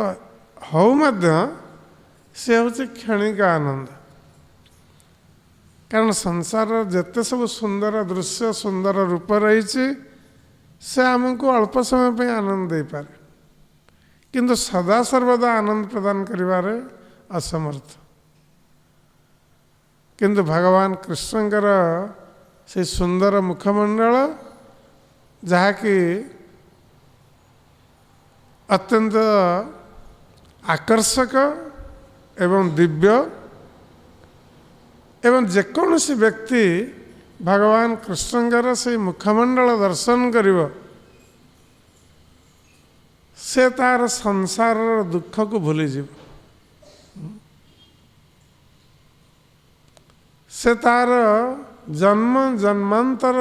हो से हूँ क्षणिक आनंद कारण संसार जेते सब सुंदर दृश्य सुंदर रूप रही से आमको अल्प समय पे आनंद दे पारे किंतु सदा सर्वदा आनंद प्रदान करिवारे असमर्थ किंतु भगवान कृष्णकर से सुंदर मुखमंडल जहाँकि अत्यंत आकर्षक एवं दिव्य एवं जेकोसी व्यक्ति भगवान कृष्णଙ୍କର से मुखमंडल दर्शन करिवो से तार संसार दुख को भूली जीव से तार जन्म जन्मांतर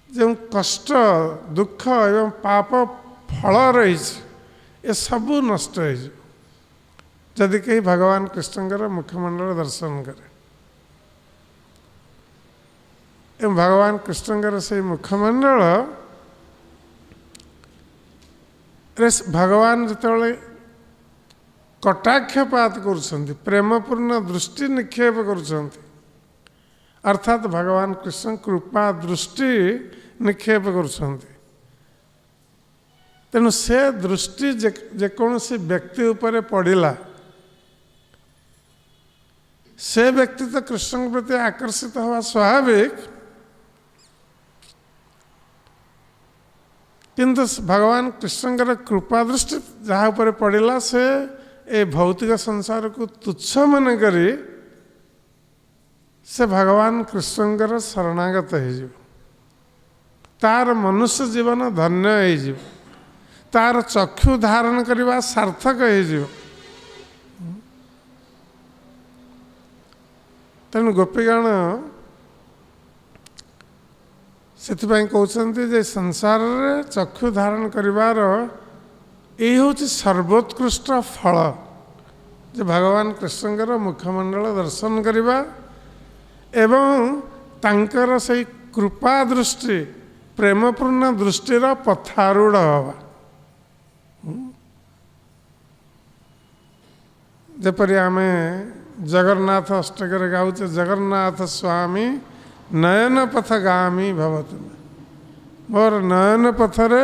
जो कष्ट दुख एवं पाप फल रही ये सबू नष्ट हो जदि कहीं भगवान कृष्णଙ୍କର मुखमंडल दर्शन करे एवं भगवान कृष्णଙ୍କର से मुखमंडल भगवान जिते कटाक्षपात कर प्रेमपूर्ण दृष्टि निक्षेप कर अर्थात भगवान कृष्ण कृपा दृष्टि निक्षेप कर तेणु से दृष्टि जेकोसी व्यक्ति उपरे पड़ा से व्यक्ति तो कृष्ण के प्रति आकर्षित हवा स्वाभाविक किंतु भगवान कृष्णଙ୍କର कृपा दृष्टि जहाँ ऊपर पड़ा से ए भौतिक संसार को तुच्छ मन करी से भगवान कृष्णଙ୍କର शरणागत हो तार मनुष्य जीवन धन्य हो तार चक्षु धारण करने सार्थक हो तेणु गोपीगण से कहते जे संसार रे चक्षु धारण करिवार यही हूँ सर्वोत्कृष्ट फल जे भगवान कृष्णଙ୍କର मुखमंडल दर्शन करवा एवं तांकर से कृपा दृष्टि प्रेमपूर्ण दृष्टिर पथारूढ़ हवा जपरि आमे जगन्नाथ अष्टकर गाउचे जगन्नाथ स्वामी नयन पथगामी भवतु मोर नयन पथरे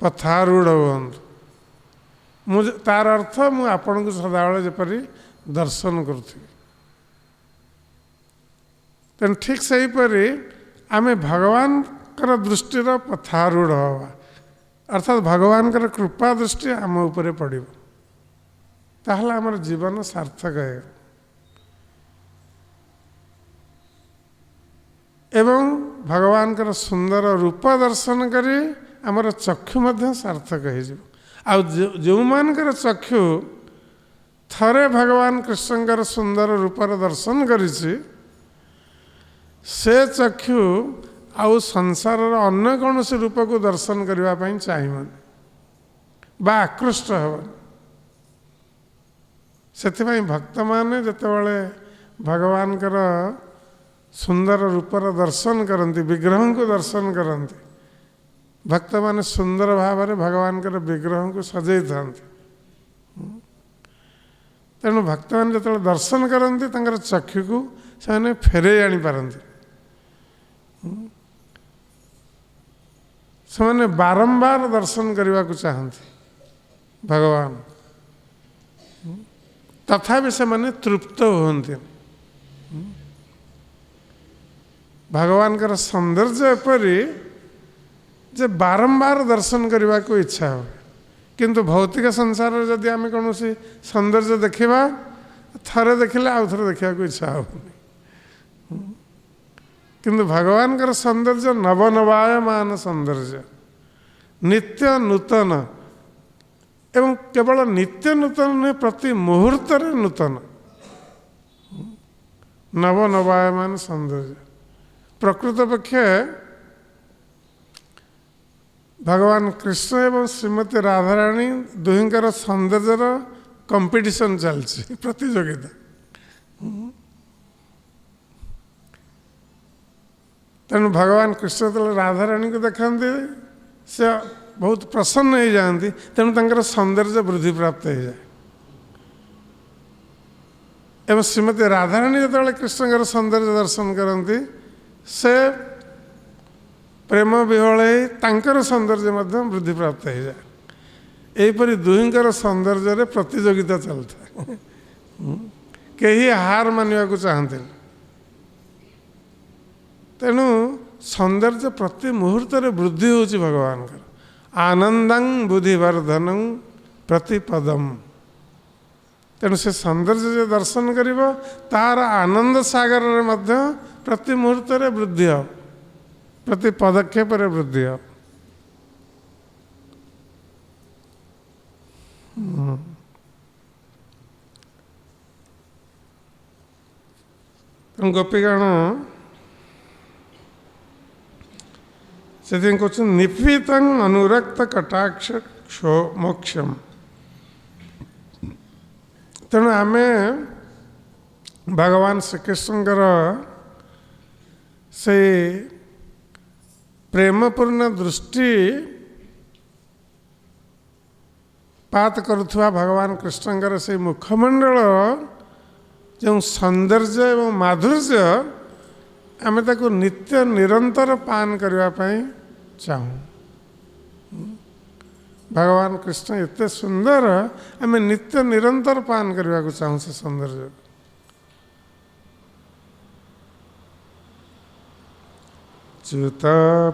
पथारूढ़ हुअन्तु मुझे तार अर्थ मु आपण को सदाबले जपरि दर्शन करुथि तेणु ठीक सहीपरि आमे भगवान कर दृष्टिर पथारूढ़ हवा अर्थात भगवान कर कृपा दृष्टि आम उपरे पड़ो ताहले आमर जीवन सार्थक है एवं भगवान कर सुंदर रूप दर्शन करी आमर चक्षु मध्य सार्थक हो जो मानकर चक्षु थरे भगवान कृष्णकर सुंदर रूपर दर्शन करी से चक्षु आउ संसार अन्य कौन से रूप को दर्शन करने चाहिए बा आकृष्ट हेबन से भक्त माने जितेबाला भगवान कर सुंदर रूपर दर्शन करती विग्रह को दर्शन करती भक्त माने सुंदर भाव में भगवान कर विग्रह को सजाई था तेणु भक्त मैंने जो दर्शन करती चक्षु को से फेरे आनी पारती से बारंबार दर्शन करने को चाहती भगवान तथापि से तृप्त होती भगवान का सौंदर्य एपरी जे बारंबार दर्शन करने को इच्छा हो किंतु भौतिक संसार जदि आम कौन सौंदर्य देखा थरे देखिले आउ थे देखा इच्छा हो किंतु भगवान का सौंदर्य नवनवायमान सौंदर्य नित्य नूतन एवं केवल नित्य नूतन नुहे प्रति मुहूर्त नूतन नवनवायमान सौंदर्य प्रकृत पक्षे भगवान कृष्ण एवं श्रीमती राधाराणी दुहिंकर सौंदर्यर कंपटीशन चलती प्रतियोगिता तेणु भगवान कृष्ण जो राधाराणी को देखते से बहुत प्रसन्न हो जाती तेणु तंकर सौंदर्य वृद्धि प्राप्त हो जाए एवं श्रीमती राधाराणी जो कृष्ण सौंदर्य दर्शन करती से प्रेम विहल तांकर सौंदर्य वृद्धि प्राप्त हो जाए यहीपरि दुहिंकर सौंदर्य प्रतियोगिता चलता कहीं हार मानवा को चाहते तेणु सौंदर्य प्रति मुहूर्त वृद्धि होची भगवान का आनंदं बुद्धिवर्धनं प्रतिपदम तेणु से सौंदर्य जो दर्शन करिब तार आनंद सागर रे मध्य प्रति मुहूर्त रे वृद्धि हो, प्रति पदक्षेप रे वृद्धि हो। गोपीगण से कह निपीत अनुरक्त कटाक्ष क्षो मोक्षम। तेणु आम भगवान श्रीकृष्णकर से प्रेमपूर्ण दृष्टि पात करुवा भगवान कृष्णकर से मुखमंडल जो सौंदर्य एवं माधुर्य आम ताको नित्य निरंतर पान करने चाहूँ। भगवान कृष्ण एते सुंदर आम नित्य निरंतर पान करने को चाहूँ से सौंदर्य। च्युत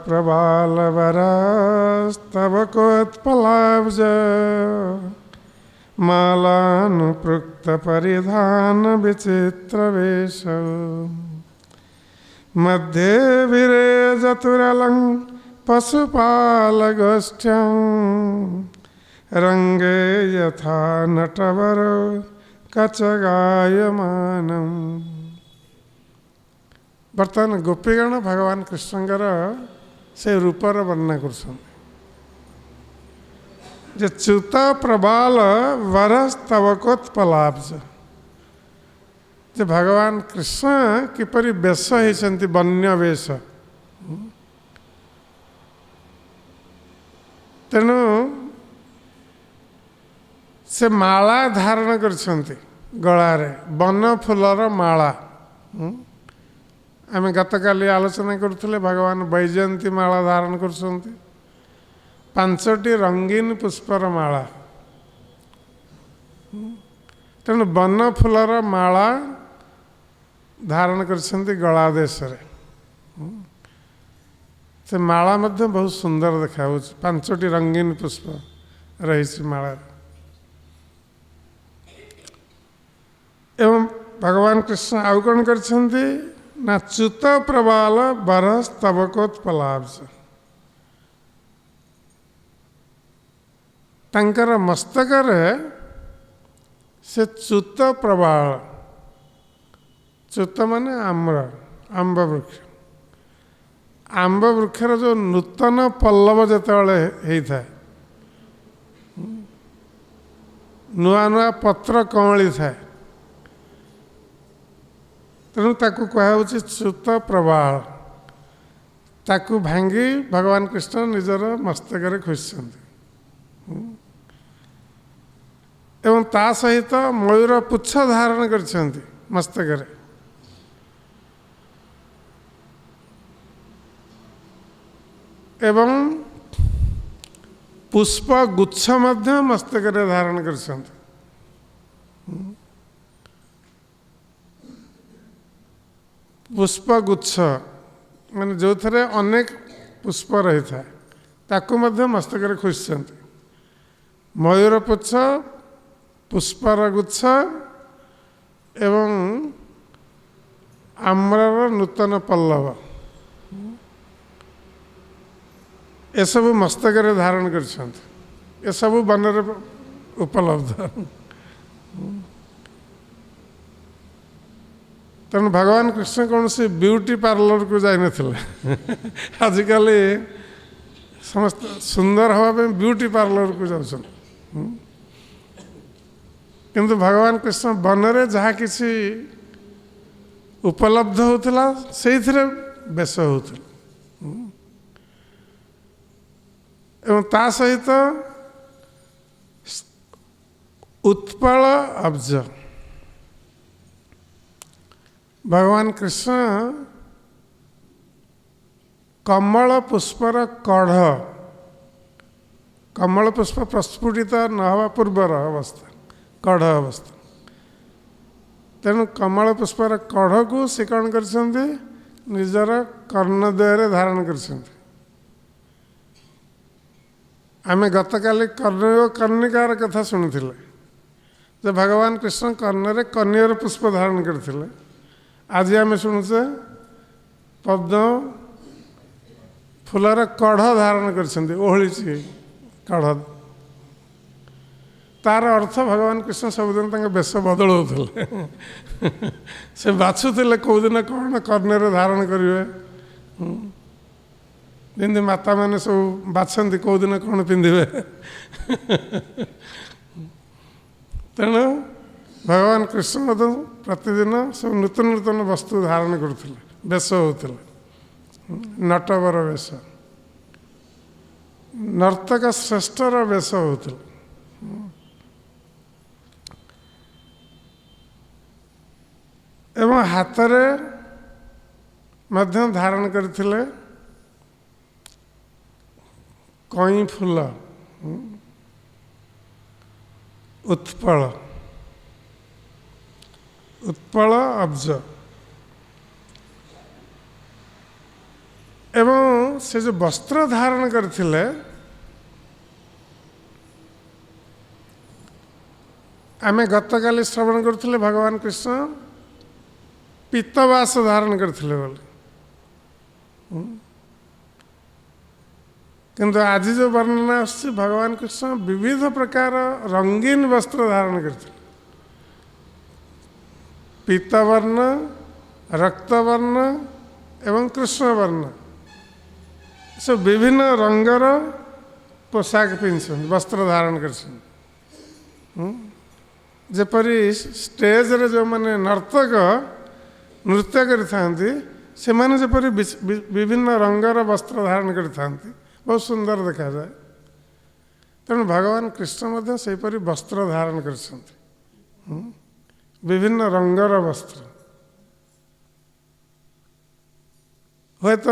प्रबाल वरस्तव कोत्पलाब्ज मालानुपृक्त परिधान विचित्र वेश मध्ये विरेजतुरलं पशुपाल गोष्ठ्यं रंगे यथा नटवर कचगायमानम। बर्तमान गोपीगण भगवान कृष्णकर से रूपर वर्णना कर च्युत प्रबाल वरस्तवकोत्पलाब्ज। जे भगवान कृष्ण किपरि वेश होती वन्य वेश। तेणु से माला धारण करछन्ति गलारे वन फूलर माला। आम गतकाली आलोचना करुले भगवान वैजयंती माला धारण करछन्ति, 5टी रंगीन पुष्पर माला। तेणु वन फूलर माला धारण करछन्ति गला देश रे। से माला मध्य बहुत सुंदर देखा, 5टी रंगीन पुष्प रही माला। एवं भगवान कृष्ण आउ कौन करछन्ति ना च्युत प्रबाल बरस्तवकोत्पलाब्ज। तांकर मस्तक से च्युत प्रबाल, च्युत माने आम्र, आंब वृक्ष। आंब वृक्षर जो नूतन पल्लव जितेबाला होता है, नुआ नुआ पत्र कमली थाए, तेणु ताकू कहुच्छे च्युत प्रबाल। ताकू भांगी भगवान कृष्ण निजर मस्तक खोजते एवं ता सहित मयूर पुच्छ धारण करछन्ति मस्तक रे। एवं पुष्प गुच्छ मध्य मस्तक रे धारण करछन्ति। पुष्प गुच्छ माने जो थरे अनेक पुष्प रही था ताकू मध्य मस्तक रे खोजछन्ति। मयूर पुच्छ, पुष्पर गुच्छ एवं आम्रर नूतन पल्लव एसबू मस्तक रे धारण करछन्ति। एसबू वन रे उपलब्ध। तेणु भगवान कृष्ण कौन से ब्यूटी पार्लर को जाई नथिले। आजिकल समस्त सुंदर हवा ब्यूटी पार्लर को जाउछन, किंतु भगवान कृष्ण वन रे जहाँ किसी उपलब्ध होता से बेश होता एवं ता सहित उत्पल अब्ज। भगवान कृष्ण कमल पुष्पर कढ़, कमल पुष्प प्रस्फुटित न हवा पूर्वर अवस्था कढ़ अवस्था। तेणु कमल पुष्पर कढ़ को से कौन कर निजर कर्णद्वय धारण कर। आम गतकाली कर्णिकार कथा शुणुले ଯେ ଭଗବାନ କୃଷ୍ଣ କର୍ଣ୍ଣରେ କନ୍ୟର ପୁଷ୍ପ ଧାରଣ କରିଥିଲେ। ଆଜି ଆମେ ଶୁଣୁଛେ ପଦ୍ମ ଫୁଲର କଢ଼ ଧାରଣ କରିଛନ୍ତି, ଓହଳିଛି କଢ଼। ତାର ଅର୍ଥ ଭଗବାନ କୃଷ୍ଣ ସବୁଦିନ ତାଙ୍କ ବେଶ ବଦଳାଉଥିଲେ। ସେ ବାଛୁଥିଲେ କେଉଁଦିନ କ'ଣ କର୍ଣ୍ଣରେ ଧାରଣ କରିବେ। ଯେମିତି ମାତାମାନେ ସବୁ ବାଛନ୍ତି କେଉଁଦିନ କ'ଣ ପିନ୍ଧିବେ। ତେଣୁ ଭଗବାନ କୃଷ୍ଣ ମଧ୍ୟ ପ୍ରତିଦିନ ସବୁ ନୂତନ ନୂତନ ବସ୍ତୁ ଧାରଣ କରୁଥିଲେ, ବେଶ ହେଉଥିଲେ। ନଟବର ବେଶ, ନର୍ତ୍ତକ ଶ୍ରେଷ୍ଠର ବେଶ ହେଉଥିଲେ। ଏବଂ ହାତରେ ମଧ୍ୟ ଧାରଣ କରିଥିଲେ କଇଁ ଫୁଲ, ଉତ୍ପଳ ଅବ୍ଜ। ଏବଂ ସେ ଯେଉଁ ବସ୍ତ୍ର ଧାରଣ କରିଥିଲେ, ଆମେ ଗତକାଲି ଶ୍ରବଣ କରୁଥିଲେ ଭଗବାନ କୃଷ୍ଣ ପୀତବାସ ଧାରଣ କରିଥିଲେ ବୋଲି। କିନ୍ତୁ ଆଜି ଯେଉଁ ବର୍ଣ୍ଣନା ଆସୁଛି ଭଗବାନ କୃଷ୍ଣ ବିବିଧ ପ୍ରକାର ରଙ୍ଗୀନ ବସ୍ତ୍ର ଧାରଣ କରିଥିଲେ। ପୀତବର୍ଣ୍ଣ, ରକ୍ତବର୍ଣ୍ଣ ଏବଂ କୃଷ୍ଣବର୍ଣ୍ଣ, ସବୁ ବିଭିନ୍ନ ରଙ୍ଗର ପୋଷାକ ପିନ୍ଧିଛନ୍ତି, ବସ୍ତ୍ର ଧାରଣ କରିଛନ୍ତି। ଯେପରି ଷ୍ଟେଜରେ ଯେଉଁମାନେ ନର୍ତ୍ତକ ନୃତ୍ୟ କରିଥାନ୍ତି, ସେମାନେ ଯେପରି ବିଭିନ୍ନ ରଙ୍ଗର ବସ୍ତ୍ର ଧାରଣ କରିଥାନ୍ତି, ବହୁତ ସୁନ୍ଦର ଦେଖାଯାଏ। ତେଣୁ ଭଗବାନ କୃଷ୍ଣ ମଧ୍ୟ ସେହିପରି ବସ୍ତ୍ର ଧାରଣ କରିଛନ୍ତି, ବିଭିନ୍ନ ରଙ୍ଗର ବସ୍ତ୍ର। ହୁଏତ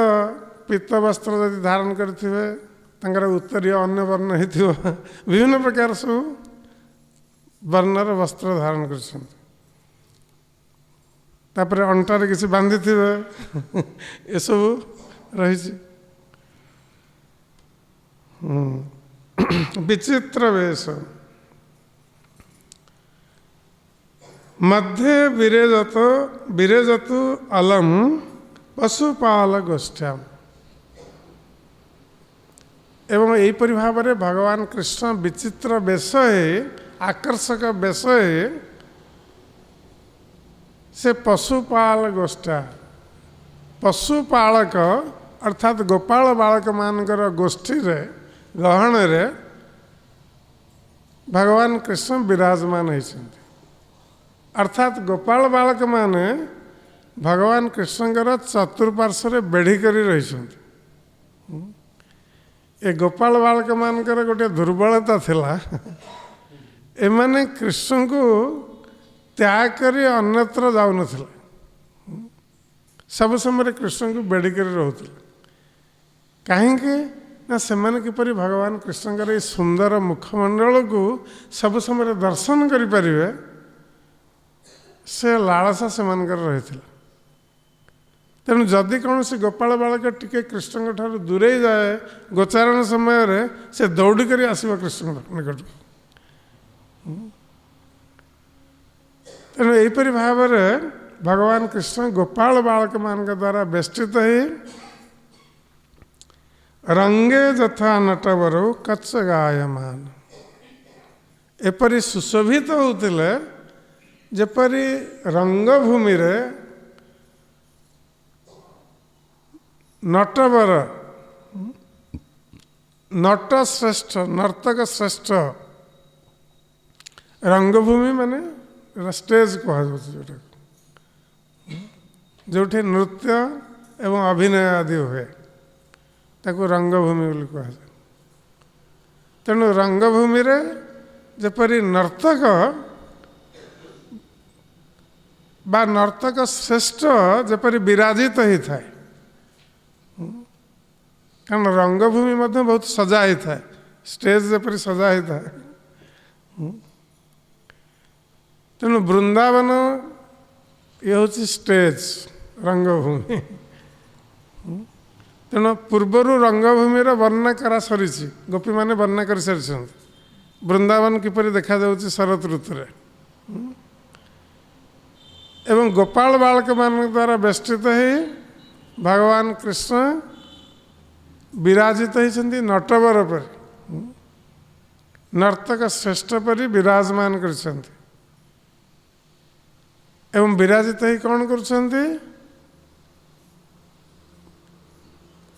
ପୀତ ବସ୍ତ୍ର ଯଦି ଧାରଣ କରିଥିବେ, ତାଙ୍କର ଉତ୍ତରୀୟ ଅନ୍ୟ ବର୍ଣ୍ଣ ହେଇଥିବ, ବିଭିନ୍ନ ପ୍ରକାର ସବୁ ବର୍ଣ୍ଣର ବସ୍ତ୍ର ଧାରଣ କରିଛନ୍ତି। ତାପରେ ଅଣ୍ଟାରେ କିଛି ବାନ୍ଧିଥିବେ, ଏସବୁ ରହିଛି। ବିଚିତ୍ର ବେଶ। ମଧ୍ୟେ ବିରେଜତୁ ଅଲମ ପଶୁପାଳ ଗୋଷ୍ଠ୍ୟାମ୍। ଏବଂ ଏହିପରି ଭାବରେ ଭଗବାନ କୃଷ୍ଣ ବିଚିତ୍ର ବେଶ ଆକର୍ଷକ ବେଶ ସେ ପଶୁପାଳ ଗୋଷ୍ଠା, ପଶୁପାଳକ ଅର୍ଥାତ୍ ଗୋପାଳ ବାଳକମାନଙ୍କର ଗୋଷ୍ଠୀରେ ଗହଣରେ ଭଗବାନ କୃଷ୍ଣ ବିରାଜମାନ ହେଇଛନ୍ତି। ଅର୍ଥାତ୍ ଗୋପାଳ ବାଳକମାନେ ଭଗବାନ କୃଷ୍ଣଙ୍କର ଚତୁଃପାର୍ଶ୍ୱରେ ବେଢ଼ି କରି ରହିଛନ୍ତି। ଏ ଗୋପାଳ ବାଳକମାନଙ୍କର ଗୋଟିଏ ଦୁର୍ବଳତା ଥିଲା, ଏମାନେ କୃଷ୍ଣଙ୍କୁ ତ୍ୟାଗ କରି ଅନ୍ୟତ୍ର ଯାଉନଥିଲେ, ସବୁ ସମୟରେ କୃଷ୍ଣଙ୍କୁ ବେଢ଼ି କରି ରହୁଥିଲେ। କାହିଁକି ନା ସେମାନେ କିପରି ଭଗବାନ କୃଷ୍ଣଙ୍କର ଏଇ ସୁନ୍ଦର ମୁଖମଣ୍ଡଳକୁ ସବୁ ସମୟରେ ଦର୍ଶନ କରିପାରିବେ, ସେ ଲାଳସା ସେମାନଙ୍କର ରହିଥିଲା। ତେଣୁ ଯଦି କୌଣସି ଗୋପାଳ ବାଳକ ଟିକେ କୃଷ୍ଣଙ୍କ ଠାରୁ ଦୂରେଇ ଯାଏ ଗୋଚାରଣ ସମୟରେ, ସେ ଦୌଡ଼ିକରି ଆସିବ କୃଷ୍ଣଙ୍କ ନିକଟକୁ। ତେଣୁ ଏହିପରି ଭାବରେ ଭଗବାନ କୃଷ୍ଣ ଗୋପାଳ ବାଳକମାନଙ୍କ ଦ୍ୱାରା ବେଷ୍ଟିତ ହେଇ ରଙ୍ଗେ ଯଥା ନଟବରୌ କଚ୍ଛ ଗାୟମାନ, ଏପରି ସୁଶୋଭିତ ହେଉଥିଲେ ଯେପରି ରଙ୍ଗଭୂମିରେ ନଟବର, ନଟ ଶ୍ରେଷ୍ଠ, ନର୍ତ୍ତକ ଶ୍ରେଷ୍ଠ। ରଙ୍ଗଭୂମି ମାନେ ଷ୍ଟେଜ୍ କୁହାଯାଉଛି, ଯେଉଁଠି ନୃତ୍ୟ ଏବଂ ଅଭିନୟ ଆଦି ହୁଏ, ତାକୁ ରଙ୍ଗଭୂମି ବୋଲି କୁହାଯାଏ। ତେଣୁ ରଙ୍ଗଭୂମିରେ ଯେପରି ନର୍ତ୍ତକ ବା ନର୍ତ୍ତକ ଶ୍ରେଷ୍ଠ ଯେପରି ବିରାଜିତ ହେଇଥାଏ, କାରଣ ରଙ୍ଗଭୂମି ମଧ୍ୟ ବହୁତ ସଜା ହେଇଥାଏ, ଷ୍ଟେଜ୍ ଯେପରି ସଜା ହେଇଥାଏ। ତେଣୁ ବୃନ୍ଦାବନ ଇଏ ହେଉଛି ଷ୍ଟେଜ୍, ରଙ୍ଗଭୂମି। ତେଣୁ ପୂର୍ବରୁ ରଙ୍ଗଭୂମିର ବର୍ଣ୍ଣନା କରା ସରିଛି, ଗୋପୀମାନେ ବର୍ଣ୍ଣନା କରିସାରିଛନ୍ତି ବୃନ୍ଦାବନ କିପରି ଦେଖାଯାଉଛି ଶରତ ଋତୁରେ। एवं गोपाल बालक मान द्वारा बेष्टित ही भगवान कृष्ण विराजित होती नटवर पर, नर्तक श्रेष्ठ परी विराजमान करछन्ति। एवं विराजित ही कौन करछन्ति?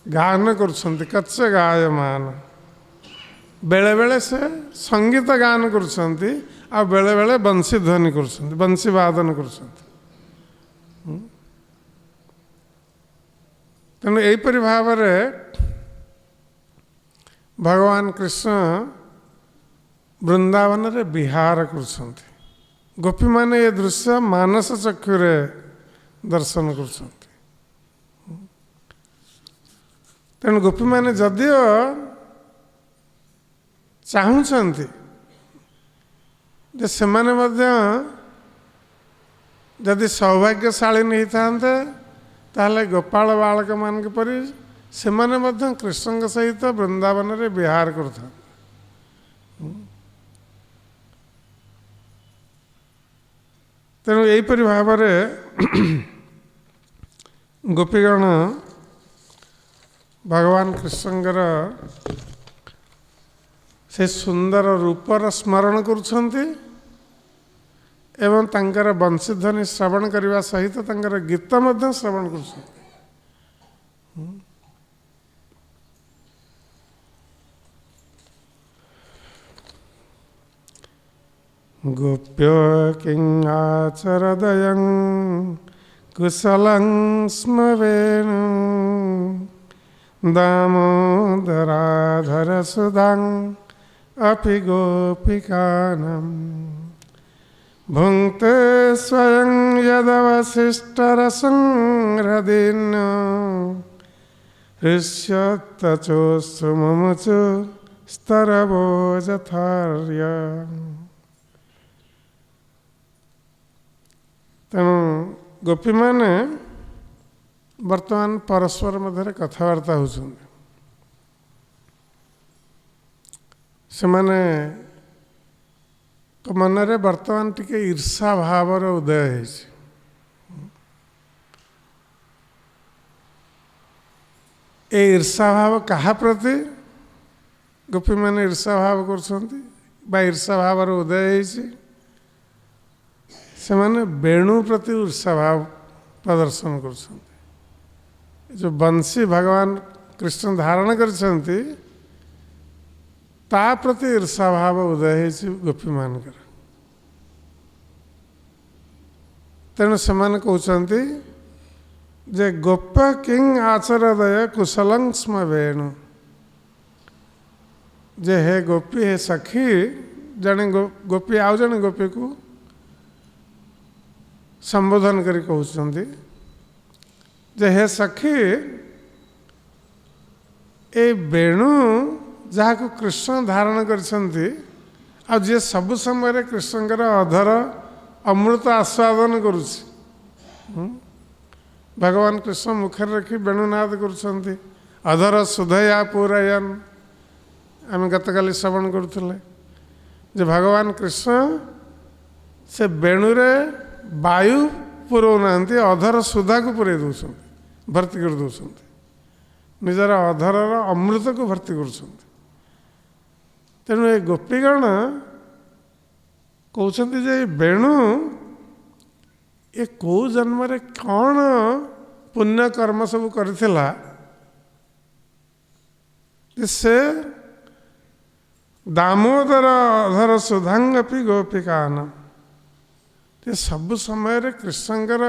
गान करछन्ति, कच्च गायमान। बेले बेले से संगीत गान करछन्ति आ बेले बेले बंशी ध्वनि करछन्ति, बंशी वादन करछन्ति। तेणु एहीपरि भाव भगवान कृष्ण वृंदावन रे विहार करछन्ति। गोपी माने ये दृश्य मानस चक्षुरे दर्शन करछन्ति। तेणु गोपी माने जदिओ चाहुछन्ति जे सेमाने मध्य जदि सौभाग्यशाली नहीं थांते ताहले गोपाल बालक मान के परि सेमाने मध्य कृष्ण सहित वृंदावन रे विहार करथां। तेणु एहीपरि भाव गोपीगण भगवान कृष्णकर से सुंदर रूपर स्मरण करुछन्ति एवं तांकर वंशीध्वनि श्रवण करने सहित तांकर गीत मध्य श्रवण करुछन्ति। गोप्यो किं आचरदयं कुशलं स्म वेणु दामोदराधरसुधां अपि गोपिकानां भुङ्क्ते स्वयं यदवशिष्टरसं हृदिन्यो हृष्यत्तचोऽस्तु मुमुचु स्तरवोजथार्य। तेणु गोपी माने वर्तमान परस्पर मध्य कथबार्ता होउछन्ति। सेमाने मन रे वर्तमान टिके ईर्षा भावर उदय होइछि। ए ईर्षा भाव कहा प्रति गोपी माने ईर्षा भाव करछन्ति बा ईर्षा भावर उदय होइछि? सेमाने वेणु प्रति ईर्षा भाव प्रदर्शन करछन्ति। जो बंशी भगवान कृष्ण धारण करछन्ति ता प्रति ईर्षा भाव उदय होइछि गोपी मानकर। तेणु सेमाने कहउछन्ति जे गोप किं आचरदय कुशलं स्म वेणु। जे हे गोपी हे सखी जने गोपी आउ जने गोपी को संबोधन करी कहउछन्ति जे हे सखी ए वेणु जहाँ को कृष्ण धारण करछन्ति आ जे सब समय कृष्णकर अधर अमृत आस्वादन करुछि। भगवान कृष्ण मुखर रखी वेणुनाद करुछन्ति अधर सुधया पूरयन। आम गतकाली श्रवण करुले जे भगवान कृष्ण से वेणुरे वायु पुरौनाहांती अधर सुधा को पुरे दौरान भर्ती कर दौरान निजर अधर अमृत को भर्ती कर। तेणु ये गोपीगण कहते जे वेणु ये कौ जन्म रे कौन पुण्य कर्म सब करथिला से दामोदर अधर सुधांगपि गोपिकान ये सब समय रे कृष्णकर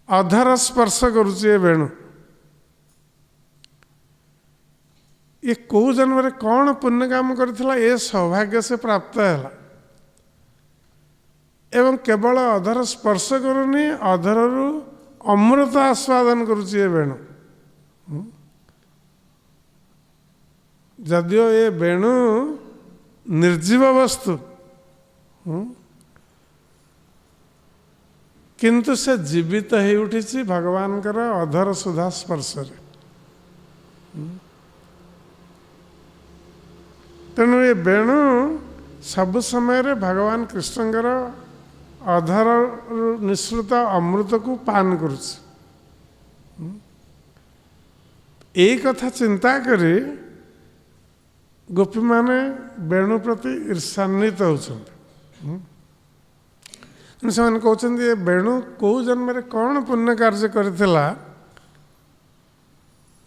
अधर स्पर्श करुचे वेणु। ये कौ जन्म रे कौन पुण्य काम करथिला ये सौभाग्य से प्राप्त है एवं केवल अधर स्पर्श करुनी अधर अमृत आस्वादन करुचे वेणु। जदियो ये वेणु निर्जीव वस्तु किंतु से जीवित हो उठी भगवान अधर सुधा स्पर्श। तेणु ये वेणु ସବୁ ସମୟରେ ଭଗବାନ କୃଷ୍ଣଙ୍କର ଅଧର ନିଃସୃତ ଅମୃତକୁ ପାନ କରୁଛି। ଏଇ କଥା ଚିନ୍ତା କରି ଗୋପୀମାନେ ବେଣୁ ପ୍ରତି ଈର୍ଷାନ୍ୱିତ ହେଉଛନ୍ତି। ସେମାନେ କହୁଛନ୍ତି ଏ ବେଣୁ କେଉଁ ଜନ୍ମରେ କ'ଣ ପୁଣ୍ୟ କାର୍ଯ୍ୟ କରିଥିଲା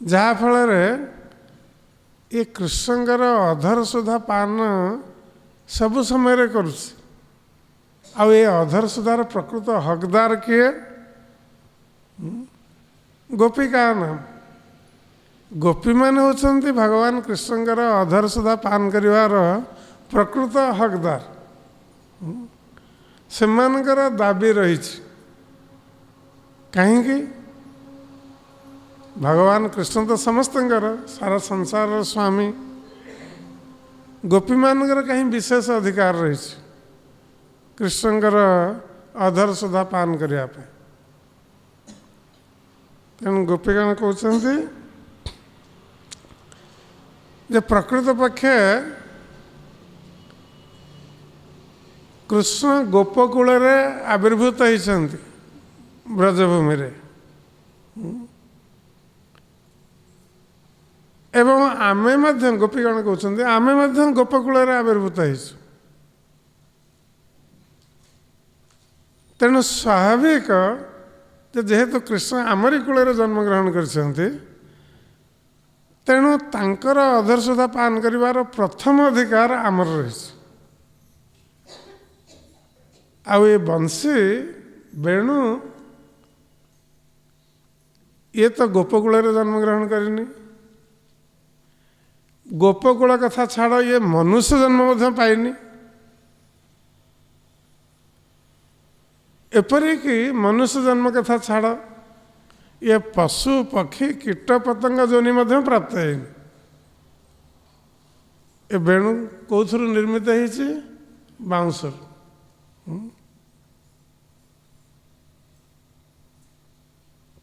ଯାହାଫଳରେ ଏ କୃଷ୍ଣଙ୍କର ଅଧର ସୁଧା ପାନ ସବୁ ସମୟରେ କରୁଛି। ଆଉ ଏ ଅଧର ସୁଧାର ପ୍ରକୃତ ହକଦାର କିଏ? ଗୋପିକା ନାମ। ଗୋପୀମାନେ ହେଉଛନ୍ତି ଭଗବାନ କୃଷ୍ଣଙ୍କର ଅଧର ସୁଧା ପାନ କରିବାର ପ୍ରକୃତ ହକଦାର। ସେମାନଙ୍କର ଦାବି ରହିଛି। କାହିଁକି? ଭଗବାନ କୃଷ୍ଣ ତ ସମସ୍ତଙ୍କର, ସାରା ସଂସାରର ସ୍ୱାମୀ। ଗୋପୀମାନଙ୍କର କାହିଁ ବିଶେଷ ଅଧିକାର ରହିଛି କୃଷ୍ଣଙ୍କର ଅଧର ସୁଧା ପାନ କରିବା ପାଇଁ? ତେଣୁ ଗୋପୀଗଣ କହୁଛନ୍ତି ଯେ ପ୍ରକୃତ ପକ୍ଷେ କୃଷ୍ଣ ଗୋପକୂଳରେ ଆବିର୍ଭୂତ ହୋଇଛନ୍ତି ବ୍ରଜଭୂମିରେ, ଏବଂ ଆମେ ମଧ୍ୟ, ଗୋପୀଗଣ କହୁଛନ୍ତି ଆମେ ମଧ୍ୟ ଗୋପକୂଳରେ ଆବିର୍ଭୂତ ହେଇଛୁ। ତେଣୁ ସ୍ୱାଭାବିକ ଯେ ଯେହେତୁ କୃଷ୍ଣ ଆମରି କୂଳରେ ଜନ୍ମଗ୍ରହଣ କରିଛନ୍ତି, ତେଣୁ ତାଙ୍କର ଅଧର ସୁଧା ପାନ କରିବାର ପ୍ରଥମ ଅଧିକାର ଆମର ରହିଛି। ଆଉ ଏ ବଂଶୀ ବେଣୁ ଇଏ ତ ଗୋପକୂଳରେ ଜନ୍ମଗ୍ରହଣ କରିନି। ଗୋପକୂଳ କଥା ଛାଡ଼, ଇଏ ମନୁଷ୍ୟ ଜନ୍ମ ମଧ୍ୟ ପାଇନି। ଏପରିକି ମନୁଷ୍ୟ ଜନ୍ମ କଥା ଛାଡ଼, ଇଏ ପଶୁ ପକ୍ଷୀ କୀଟ ପତଙ୍ଗ ଯୋନି ମଧ୍ୟ ପ୍ରାପ୍ତ ହେଇନି। ଏ ବେଣୁ କେଉଁଥିରୁ ନିର୍ମିତ ହେଇଛି? ବାଉଁଶରୁ।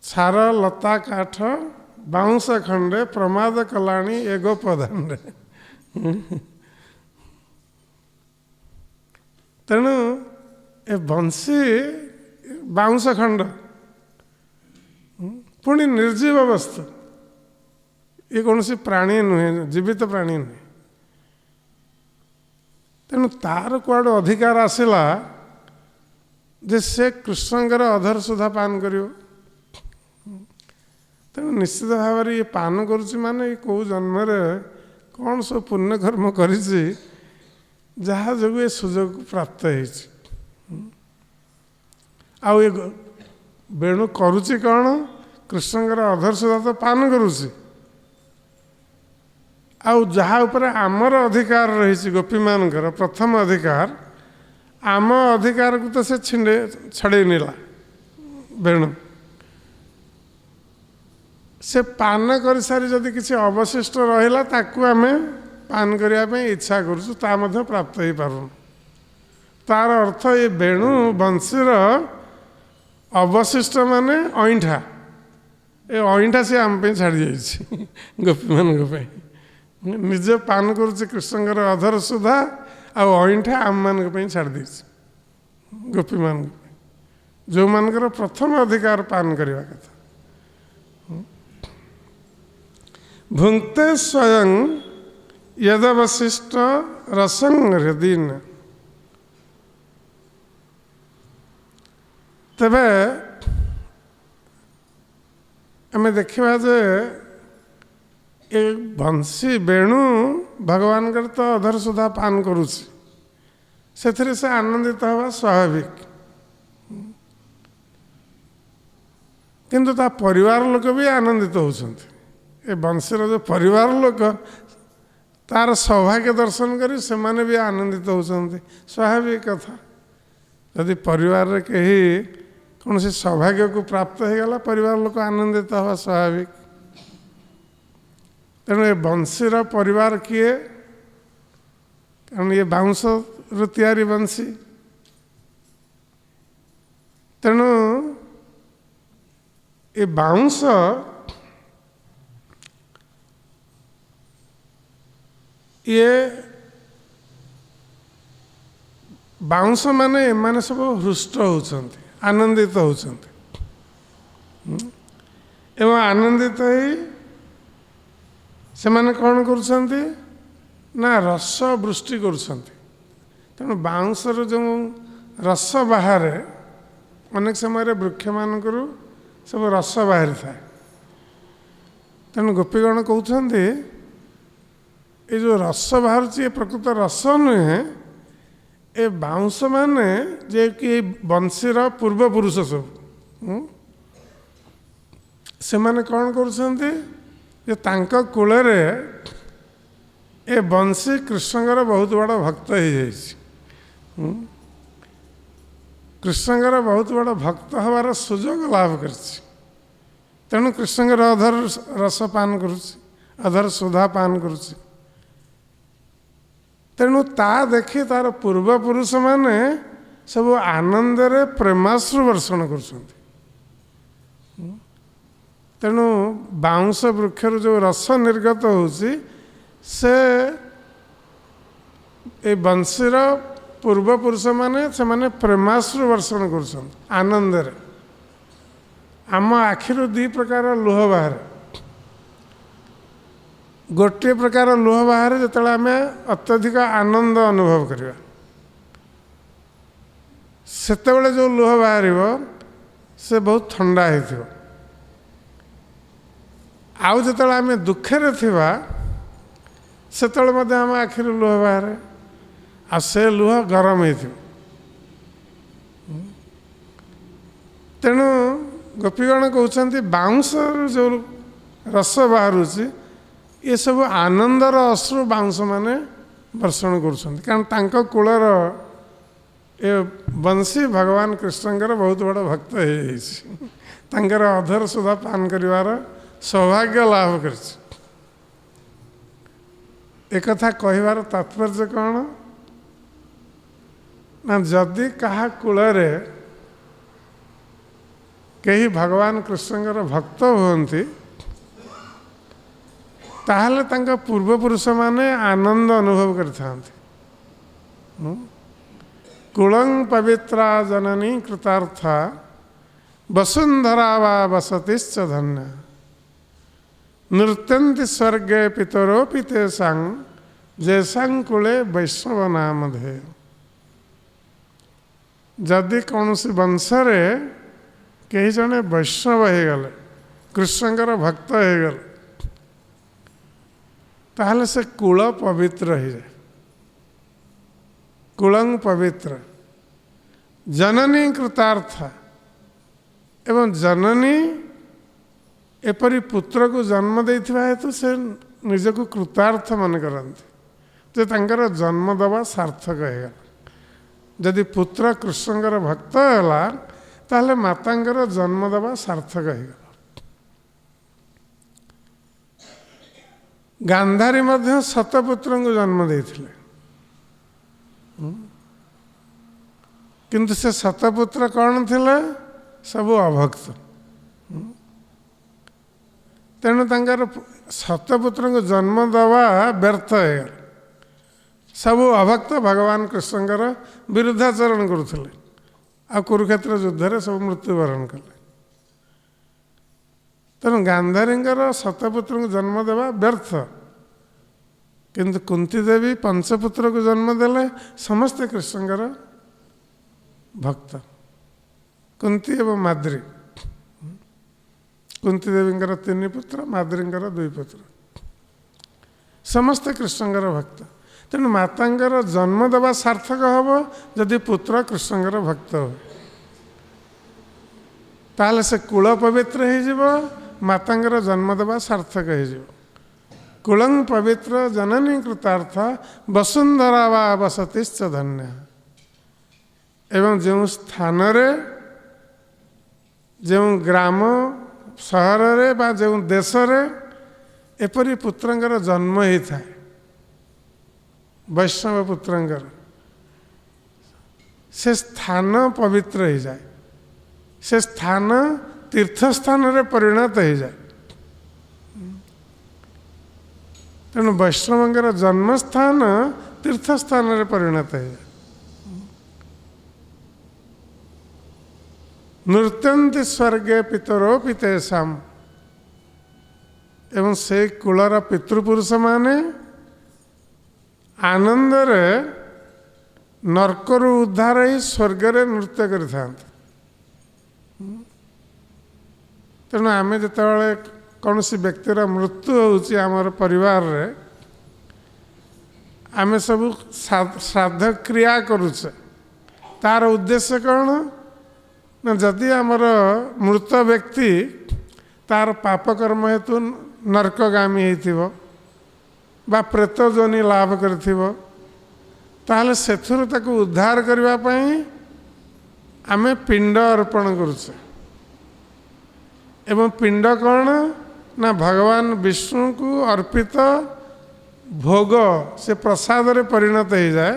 ଛାର ଲତା କାଠ ବାଉଁଶ ଖଣ୍ଡେ ପ୍ରମାଦ କଲାଣି ଏ ଗୋପଦାନରେ। ତେଣୁ ଏ ବଂଶୀ ବାଉଁଶ ଖଣ୍ଡ, ପୁଣି ନିର୍ଜୀବ ବସ୍ତୁ, ଏ କୌଣସି ପ୍ରାଣୀ ନୁହେଁ, ଜୀବିତ ପ୍ରାଣୀ ନୁହେଁ। ତେଣୁ ତାର କୁଆଡ଼ୁ ଅଧିକାର ଆସିଲା ଯେ ସେ କୃଷ୍ଣଙ୍କର ଅଧର ସୁଧା ପାନ କରିବ? ତେଣୁ ନିଶ୍ଚିତ ଭାବରେ ଇଏ ପାନ କରୁଛି ମାନେ ଏ କେଉଁ ଜନ୍ମରେ କ'ଣ ସବୁ ପୁଣ୍ୟକର୍ମ କରିଛି ଯାହା ଯୋଗୁଁ ଏ ସୁଯୋଗ ପ୍ରାପ୍ତ ହେଇଛି। ଆଉ ଏ ବେଣୁ କରୁଛି କ'ଣ? କୃଷ୍ଣଙ୍କର ଅଧର ସୁଧା ତ ପାନ କରୁଛି, ଆଉ ଯାହା ଉପରେ ଆମର ଅଧିକାର ରହିଛି ଗୋପୀମାନଙ୍କର ପ୍ରଥମ ଅଧିକାର, ଆମ ଅଧିକାରକୁ ତ ସେ ଛଡ଼େଇ ନେଲା ବେଣୁ। ସେ ପାନ କରିସାରି ଯଦି କିଛି ଅବଶିଷ୍ଟ ରହିଲା ତାକୁ ଆମେ ପାନ କରିବା ପାଇଁ ଇଚ୍ଛା କରୁଛୁ, ତା ମଧ୍ୟ ପ୍ରାପ୍ତ ହେଇପାରୁନୁ। ତାର ଅର୍ଥ ଏ ବେଣୁ ବଂଶୀର ଅବଶିଷ୍ଟ ମାନେ ଅଇଁଠା, ଏ ଅଇଁଠା ସେ ଆମ ପାଇଁ ଛାଡ଼ି ଯାଇଛି ଗୋପୀମାନଙ୍କ ପାଇଁ। ନିଜେ ପାନ କରୁଛି କୃଷ୍ଣଙ୍କର ଅଧର ସୁଧା, ଆଉ ଅଇଁଠା ଆମମାନଙ୍କ ପାଇଁ ଛାଡ଼ି ଦେଇଛି ଗୋପୀମାନଙ୍କ ପାଇଁ, ଯେଉଁମାନଙ୍କର ପ୍ରଥମ ଅଧିକାର ପାନ କରିବା କଥା। ଭୁଙ୍କ୍ତେ ସ୍ୱୟଂ ୟଦବଶିଷ୍ଟ ରସଂ ହୃଦିନ। ତେବେ ଆମେ ଦେଖିବା ଯେ ଏ ବଂଶୀ ବେଣୁ ଭଗବାନଙ୍କର ତ ଅଧର ସୁଧା ପାନ କରୁଛି, ସେଥିରେ ସେ ଆନନ୍ଦିତ ହେବା ସ୍ୱାଭାବିକ। କିନ୍ତୁ ତା ପରିବାର ଲୋକ ବି ଆନନ୍ଦିତ ହେଉଛନ୍ତି। ଏ ବଂଶୀର ଯେଉଁ ପରିବାର ଲୋକ, ତାର ସୌଭାଗ୍ୟ ଦର୍ଶନ କରି ସେମାନେ ବି ଆନନ୍ଦିତ ହେଉଛନ୍ତି, ସ୍ୱାଭାବିକ କଥା। ଯଦି ପରିବାରରେ କେହି କୌଣସି ସୌଭାଗ୍ୟକୁ ପ୍ରାପ୍ତ ହେଇଗଲା, ପରିବାର ଲୋକ ଆନନ୍ଦିତ ହେବା ସ୍ୱାଭାବିକ। ତେଣୁ ଏ ବଂଶୀର ପରିବାର କିଏ? କାରଣ ଇଏ ବାଉଁଶରୁ ତିଆରି ବଂଶୀ। ତେଣୁ ଏ ବାଉଁଶ ଇଏ ବାଉଁଶ ମାନେ ଏମାନେ ସବୁ ହୃଷ୍ଟ ହେଉଛନ୍ତି, ଆନନ୍ଦିତ ହେଉଛନ୍ତି ଏବଂ ଆନନ୍ଦିତ ହେଇ ସେମାନେ କ'ଣ କରୁଛନ୍ତି ନା ରସ ବୃଷ୍ଟି କରୁଛନ୍ତି। ତେଣୁ ବାଉଁଶରୁ ଯେଉଁ ରସ ବାହାରେ, ଅନେକ ସମୟରେ ବୃକ୍ଷମାନଙ୍କରୁ ସବୁ ରସ ବାହାରିଥାଏ। ତେଣୁ ଗୋପୀଗଣ କହୁଛନ୍ତି ଏ ଯେଉଁ ରସ ବାହାରୁଛି ଏ ପ୍ରକୃତ ରସ ନୁହେଁ, ଏ ବାଉଁଶ ମାନେ ଯେ କି ବଂଶୀର ପୂର୍ବପୁରୁଷ ସବୁ ସେମାନେ କ'ଣ କରୁଛନ୍ତି ଯେ ତାଙ୍କ କୂଳରେ ଏ ବଂଶୀ କୃଷ୍ଣଙ୍କର ବହୁତ ବଡ଼ ଭକ୍ତ ହେଇଯାଇଛି। କୃଷ୍ଣଙ୍କର ବହୁତ ବଡ଼ ଭକ୍ତ ହେବାର ସୁଯୋଗ ଲାଭ କରିଛି। ତେଣୁ କୃଷ୍ଣଙ୍କର ଅଧର ରସ ପାନ କରୁଛି, ଅଧର ସୁଧା ପାନ କରୁଛି। ତେଣୁ ତା ଦେଖି ତାର ପୂର୍ବପୁରୁଷମାନେ ସବୁ ଆନନ୍ଦରେ ପ୍ରେମାଶ୍ରୁ ବର୍ଷଣ କରୁଛନ୍ତି। ତେଣୁ ବାଉଁଶ ବୃକ୍ଷରୁ ଯେଉଁ ରସ ନିର୍ଗତ ହେଉଛି ସେ ଏ ବଂଶୀର ପୂର୍ବପୁରୁଷମାନେ ସେମାନେ ପ୍ରେମାଶ୍ରୁ ବର୍ଷଣ କରୁଛନ୍ତି ଆନନ୍ଦରେ। ଆମ ଆଖିରୁ ଦୁଇ ପ୍ରକାର ଲୁହ ବାହାରେ। ଗୋଟିଏ ପ୍ରକାର ଲୁହ ବାହାରେ ଯେତେବେଳେ ଆମେ ଅତ୍ୟଧିକ ଆନନ୍ଦ ଅନୁଭବ କରିବା, ସେତେବେଳେ ଯେଉଁ ଲୁହ ବାହାରିବ ସେ ବହୁତ ଥଣ୍ଡା ହେଇଥିବ। ଆଉ ଯେତେବେଳେ ଆମେ ଦୁଃଖରେ ଥିବା ସେତେବେଳେ ମଧ୍ୟ ଆମ ଆଖିରୁ ଲୁହ ବାହାରେ, ଆଉ ସେ ଲୁହ ଗରମ ହେଇଥିବ। ତେଣୁ ଗୋପୀଗଣ କହୁଛନ୍ତି ବାଉଁଶରୁ ଯେଉଁ ରସ ବାହାରୁଛି ଏସବୁ ଆନନ୍ଦର ଅଶ୍ରୁ ବାଉଁଶମାନେ ବର୍ଷଣ କରୁଛନ୍ତି। କାରଣ ତାଙ୍କ କୂଳର ଏ ବଂଶୀ ଭଗବାନ କୃଷ୍ଣଙ୍କର ବହୁତ ବଡ଼ ଭକ୍ତ ହେଇଯାଇଛି। ତାଙ୍କର ଅଧର ସୁଧା ପାନ କରିବାର ସୌଭାଗ୍ୟ ଲାଭ କରିଛି। ଏକଥା କହିବାର ତାତ୍ପର୍ଯ୍ୟ କ'ଣ ନା, ଯଦି କାହା କୂଳରେ କେହି ଭଗବାନ କୃଷ୍ଣଙ୍କର ଭକ୍ତ ହୁଅନ୍ତି ତାହେଲେ ତାଙ୍କ ପୂର୍ବପୁରୁଷମାନେ ଆନନ୍ଦ ଅନୁଭବ କରିଥାନ୍ତି। କୁଳଂ ପବିତ୍ରା ଜନନୀ କୃତାର୍ଥା ବସୁନ୍ଧରା ବା ବସତିଶ୍ଚ ଧନ୍ୟ ନୃତ୍ୟନ୍ତି ସ୍ୱର୍ଗେ ପିତରୋପି ତେଷାଂ ଯେଷାଂ କୂଳେ ବୈଷ୍ଣବ ନାମଧେୟ। ଯଦି କୌଣସି ବଂଶରେ କେହି ଜଣେ ବୈଷ୍ଣବ ହେଇଗଲେ, କୃଷ୍ଣଙ୍କର ଭକ୍ତ ହେଇଗଲେ, ତାହେଲେ ସେ କୂଳ ପବିତ୍ର ହେଇଯାଏ। କୁଳଂ ପବିତ୍ର ଜନନୀ କୃତାର୍ଥ, ଏବଂ ଜନନୀ ଏପରି ପୁତ୍ରକୁ ଜନ୍ମ ଦେଇଥିବା ହେତୁ ସେ ନିଜକୁ କୃତାର୍ଥ ମନେ କରନ୍ତି ଯେ ତାଙ୍କର ଜନ୍ମ ଦେବା ସାର୍ଥକ ହେଇଗଲା। ଯଦି ପୁତ୍ର କୃଷ୍ଣଙ୍କର ଭକ୍ତ ହେଲା ତାହେଲେ ମାତାଙ୍କର ଜନ୍ମ ଦେବା ସାର୍ଥକ ହେଇଗଲା। ଗାନ୍ଧାରୀ ମଧ୍ୟ ଶତପୁତ୍ରଙ୍କୁ ଜନ୍ମ ଦେଇଥିଲେ, କିନ୍ତୁ ସେ ଶତପୁତ୍ର କ'ଣ ଥିଲେ? ସବୁ ଅଭକ୍ତ। ତେଣୁ ତାଙ୍କର ଶତପୁତ୍ରଙ୍କୁ ଜନ୍ମ ଦେବା ବ୍ୟର୍ଥ ହେଇଗଲା। ସବୁ ଅଭକ୍ତ ଭଗବାନ କୃଷ୍ଣଙ୍କର ବିରୁଦ୍ଧାଚରଣ କରୁଥିଲେ, ଆଉ କୁରୁକ୍ଷେତ୍ର ଯୁଦ୍ଧରେ ସବୁ ମୃତ୍ୟୁବରଣ କଲେ। ତେଣୁ ଗାନ୍ଧାରୀଙ୍କର ଶତପୁତ୍ରଙ୍କୁ ଜନ୍ମ ଦେବା ବ୍ୟର୍ଥ। କିନ୍ତୁ କୁନ୍ତୀ ଦେବୀ ପଞ୍ଚପୁତ୍ରକୁ ଜନ୍ମ ଦେଲେ, ସମସ୍ତେ କୃଷ୍ଣଙ୍କର ଭକ୍ତ। କୁନ୍ତୀ ଏବଂ ମାଦ୍ରୀ, କୁନ୍ତୀ ଦେବୀଙ୍କର 3 ପୁତ୍ର, ମାଦ୍ରୀଙ୍କର 2 ପୁତ୍ର, ସମସ୍ତେ କୃଷ୍ଣଙ୍କର ଭକ୍ତ। ତେଣୁ ମାତାଙ୍କର ଜନ୍ମ ଦେବା ସାର୍ଥକ ହେବ ଯଦି ପୁତ୍ର କୃଷ୍ଣଙ୍କର ଭକ୍ତ ହୁଏ। ତାହେଲେ ସେ କୂଳ ପବିତ୍ର ହେଇଯିବ, ମାତାଙ୍କର ଜନ୍ମ ଦେବା ସାର୍ଥକ ହେଇଯିବ। କୁଳଂ ପବିତ୍ର ଜନନୀ କୃତାର୍ଥ ବସୁନ୍ଧରା ବା ବସତିଶ୍ଚ ଧନ୍ୟ। ଏବଂ ଯେଉଁ ସ୍ଥାନରେ, ଯେଉଁ ଗ୍ରାମ ସହରରେ ବା ଯେଉଁ ଦେଶରେ ଏପରି ପୁତ୍ରଙ୍କର ଜନ୍ମ ହେଇଥାଏ, ବୈଷ୍ଣବ ପୁତ୍ରଙ୍କର, ସେ ସ୍ଥାନ ପବିତ୍ର ହେଇଯାଏ। ସେ ସ୍ଥାନ ତୀର୍ଥସ୍ଥାନରେ ପରିଣତ ହେଇଯାଏ। ତେଣୁ ବୈଷ୍ଣବଙ୍କର ଜନ୍ମସ୍ଥାନ ତୀର୍ଥସ୍ଥାନରେ ପରିଣତ ହେଇଯାଏ। ନୃତ୍ୟନ୍ତି ସ୍ୱର୍ଗେ ପିତରୋ ପିତେଶାମ୍। ଏବଂ ସେ କୂଳର ପିତୃପୁରୁଷମାନେ ଆନନ୍ଦରେ ନର୍କରୁ ଉଦ୍ଧାର ହୋଇ ସ୍ୱର୍ଗରେ ନୃତ୍ୟ କରିଥାନ୍ତି। ତେଣୁ ଆମେ ଯେତେବେଳେ କୌଣସି ବ୍ୟକ୍ତିର ମୃତ୍ୟୁ ହେଉଛି ଆମର ପରିବାରରେ, ଆମେ ସବୁ ଶ୍ରାଦ୍ଧ କ୍ରିୟା କରୁଛେ। ତାର ଉଦ୍ଦେଶ୍ୟ କ'ଣ ନା, ଯଦି ଆମର ମୃତ ବ୍ୟକ୍ତି ତାର ପାପକର୍ମ ହେତୁ ନର୍କଗାମୀ ହେଇଥିବ ବା ପ୍ରେତ ଯୋନି ଲାଭ କରିଥିବ, ତାହେଲେ ସେଥିରୁ ତାକୁ ଉଦ୍ଧାର କରିବା ପାଇଁ ଆମେ ପିଣ୍ଡ ଅର୍ପଣ କରୁଛେ। ଏବଂ ପିଣ୍ଡ କ'ଣ ନା, ଭଗବାନ ବିଷ୍ଣୁଙ୍କୁ ଅର୍ପିତ ଭୋଗ ସେ ପ୍ରସାଦରେ ପରିଣତ ହେଇଯାଏ।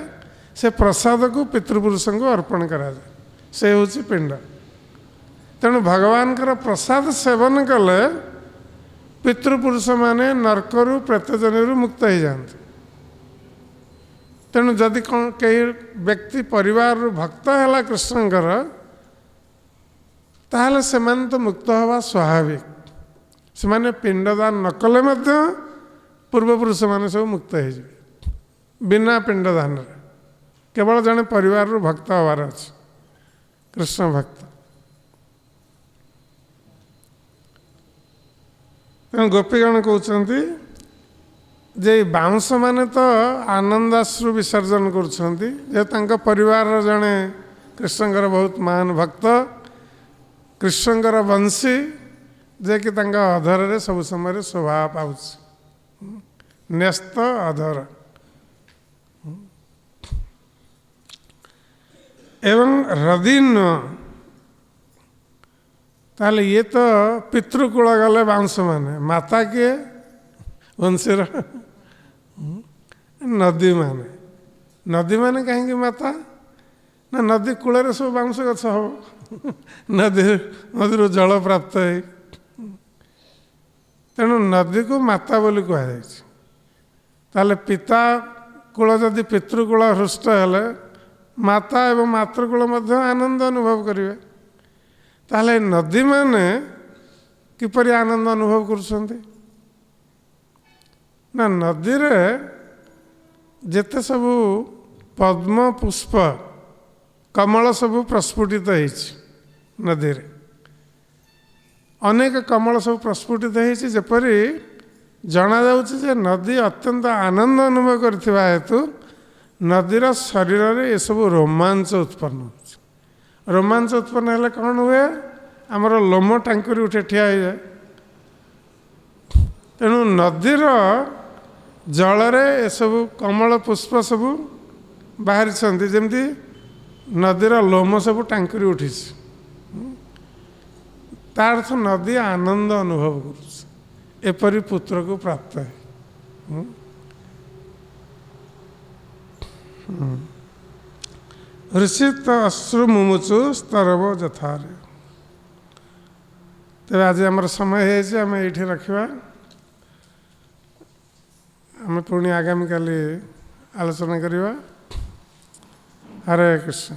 ସେ ପ୍ରସାଦକୁ ପିତୃପୁରୁଷଙ୍କୁ ଅର୍ପଣ କରାଯାଏ, ସେ ହେଉଛି ପିଣ୍ଡ। ତେଣୁ ଭଗବାନଙ୍କର ପ୍ରସାଦ ସେବନ କଲେ ପିତୃପୁରୁଷମାନେ ନର୍କରୁ ପ୍ରେତଜନିରୁ ମୁକ୍ତ ହେଇଯାଆନ୍ତି। ତେଣୁ ଯଦି କେହି ବ୍ୟକ୍ତି ପରିବାରରୁ ଭକ୍ତ ହେଲା କୃଷ୍ଣଙ୍କର, ତାହେଲେ ସେମାନେ ତ ମୁକ୍ତ ହେବା ସ୍ୱାଭାବିକ। ସେମାନେ ପିଣ୍ଡଦାନ ନ କଲେ ମଧ୍ୟ ପୂର୍ବପୁରୁଷମାନେ ସବୁ ମୁକ୍ତ ହେଇଯିବେ ବିନା ପିଣ୍ଡଦାନରେ। କେବଳ ଜଣେ ପରିବାରରୁ ଭକ୍ତ ହେବାର ଅଛି, କୃଷ୍ଣ ଭକ୍ତ। ତେଣୁ ଗୋପୀଗଣ କହୁଛନ୍ତି ଯେ ବାଉଁଶ ମାନେ ତ ଆନନ୍ଦାଶ୍ରୁ ବିସର୍ଜନ କରୁଛନ୍ତି, ଯେ ତାଙ୍କ ପରିବାରର ଜଣେ କୃଷ୍ଣଙ୍କର ବହୁତ ମହାନ ଭକ୍ତ, କୃଷ୍ଣଙ୍କର ବଂଶୀ, ଯେ କି ତାଙ୍କ ଅଧରରେ ସବୁ ସମୟରେ ଶୋଭା ପାଉଛି, ନ୍ୟସ୍ତ ଅଧର। ଏବଂ ହ୍ରଦିନ, ତାହେଲେ ଇଏ ତ ପିତୃକୂଳ ଗଲେ ବାଉଁଶ ମାନେ, ମାତା କିଏ? ବଂଶୀର ନଦୀମାନେ। ନଦୀମାନେ କାହିଁକି ମାତା? ନା ନଦୀ କୂଳରେ ସବୁ ବାଉଁଶ ଗଛ ହବ, ନଦୀରୁ ଜଳ ପ୍ରାପ୍ତ ହେଇ। ତେଣୁ ନଦୀକୁ ମାତା ବୋଲି କୁହାଯାଇଛି। ତାହେଲେ ପିତା କୂଳ ଯଦି ପିତୃକୂଳ ହୃଷ୍ଟ ହେଲେ, ମାତା ଏବଂ ମାତୃକୂଳ ମଧ୍ୟ ଆନନ୍ଦ ଅନୁଭବ କରିବେ। ତାହେଲେ ନଦୀମାନେ କିପରି ଆନନ୍ଦ ଅନୁଭବ କରୁଛନ୍ତି? ନା ନଦୀରେ ଯେତେ ସବୁ ପଦ୍ମ ପୁଷ୍ପ କମଳ ସବୁ ପ୍ରସ୍ଫୁଟିତ ହେଇଛି, ନଦୀରେ ଅନେକ କମଳ ସବୁ ପ୍ରସ୍ଫୁଟିତ ହେଇଛି, ଯେପରି ଜଣାଯାଉଛି ଯେ ନଦୀ ଅତ୍ୟନ୍ତ ଆନନ୍ଦ ଅନୁଭବ କରିଥିବା ହେତୁ ନଦୀର ଶରୀରରେ ଏସବୁ ରୋମାଞ୍ଚ ଉତ୍ପନ୍ନ ହେଉଛି। ରୋମାଞ୍ଚ ଉତ୍ପନ୍ନ ହେଲେ କ'ଣ ହୁଏ? ଆମର ଲୋମ ଟାଙ୍କୁରି ଉଠେ, ଠିଆ ହେଇଯାଏ। ତେଣୁ ନଦୀର ଜଳରେ ଏସବୁ କମଳ ପୁଷ୍ପ ସବୁ ବାହାରିଛନ୍ତି, ଯେମିତି ନଦୀର ଲୋମ ସବୁ ଟାଙ୍କୁରି ଉଠିଛି। ତା ଅର୍ଥ ନଦୀ ଆନନ୍ଦ ଅନୁଭବ କରୁଛି ଏପରି ପୁତ୍ରକୁ ପ୍ରାପ୍ତ ହୁଏ। ଋଷିତ ଅଶ୍ରୁ ମୁମୁଚୁ ସ୍ତରବ ଯଥାରେ। ତେବେ ଆଜି ଆମର ସମୟ ହେଇଯାଇଛି, ଆମେ ଏଇଠି ରଖିବା। ଆମେ ପୁଣି ଆଗାମୀକାଲି ଆଲୋଚନା କରିବା। ହରେ କୃଷ୍ଣ।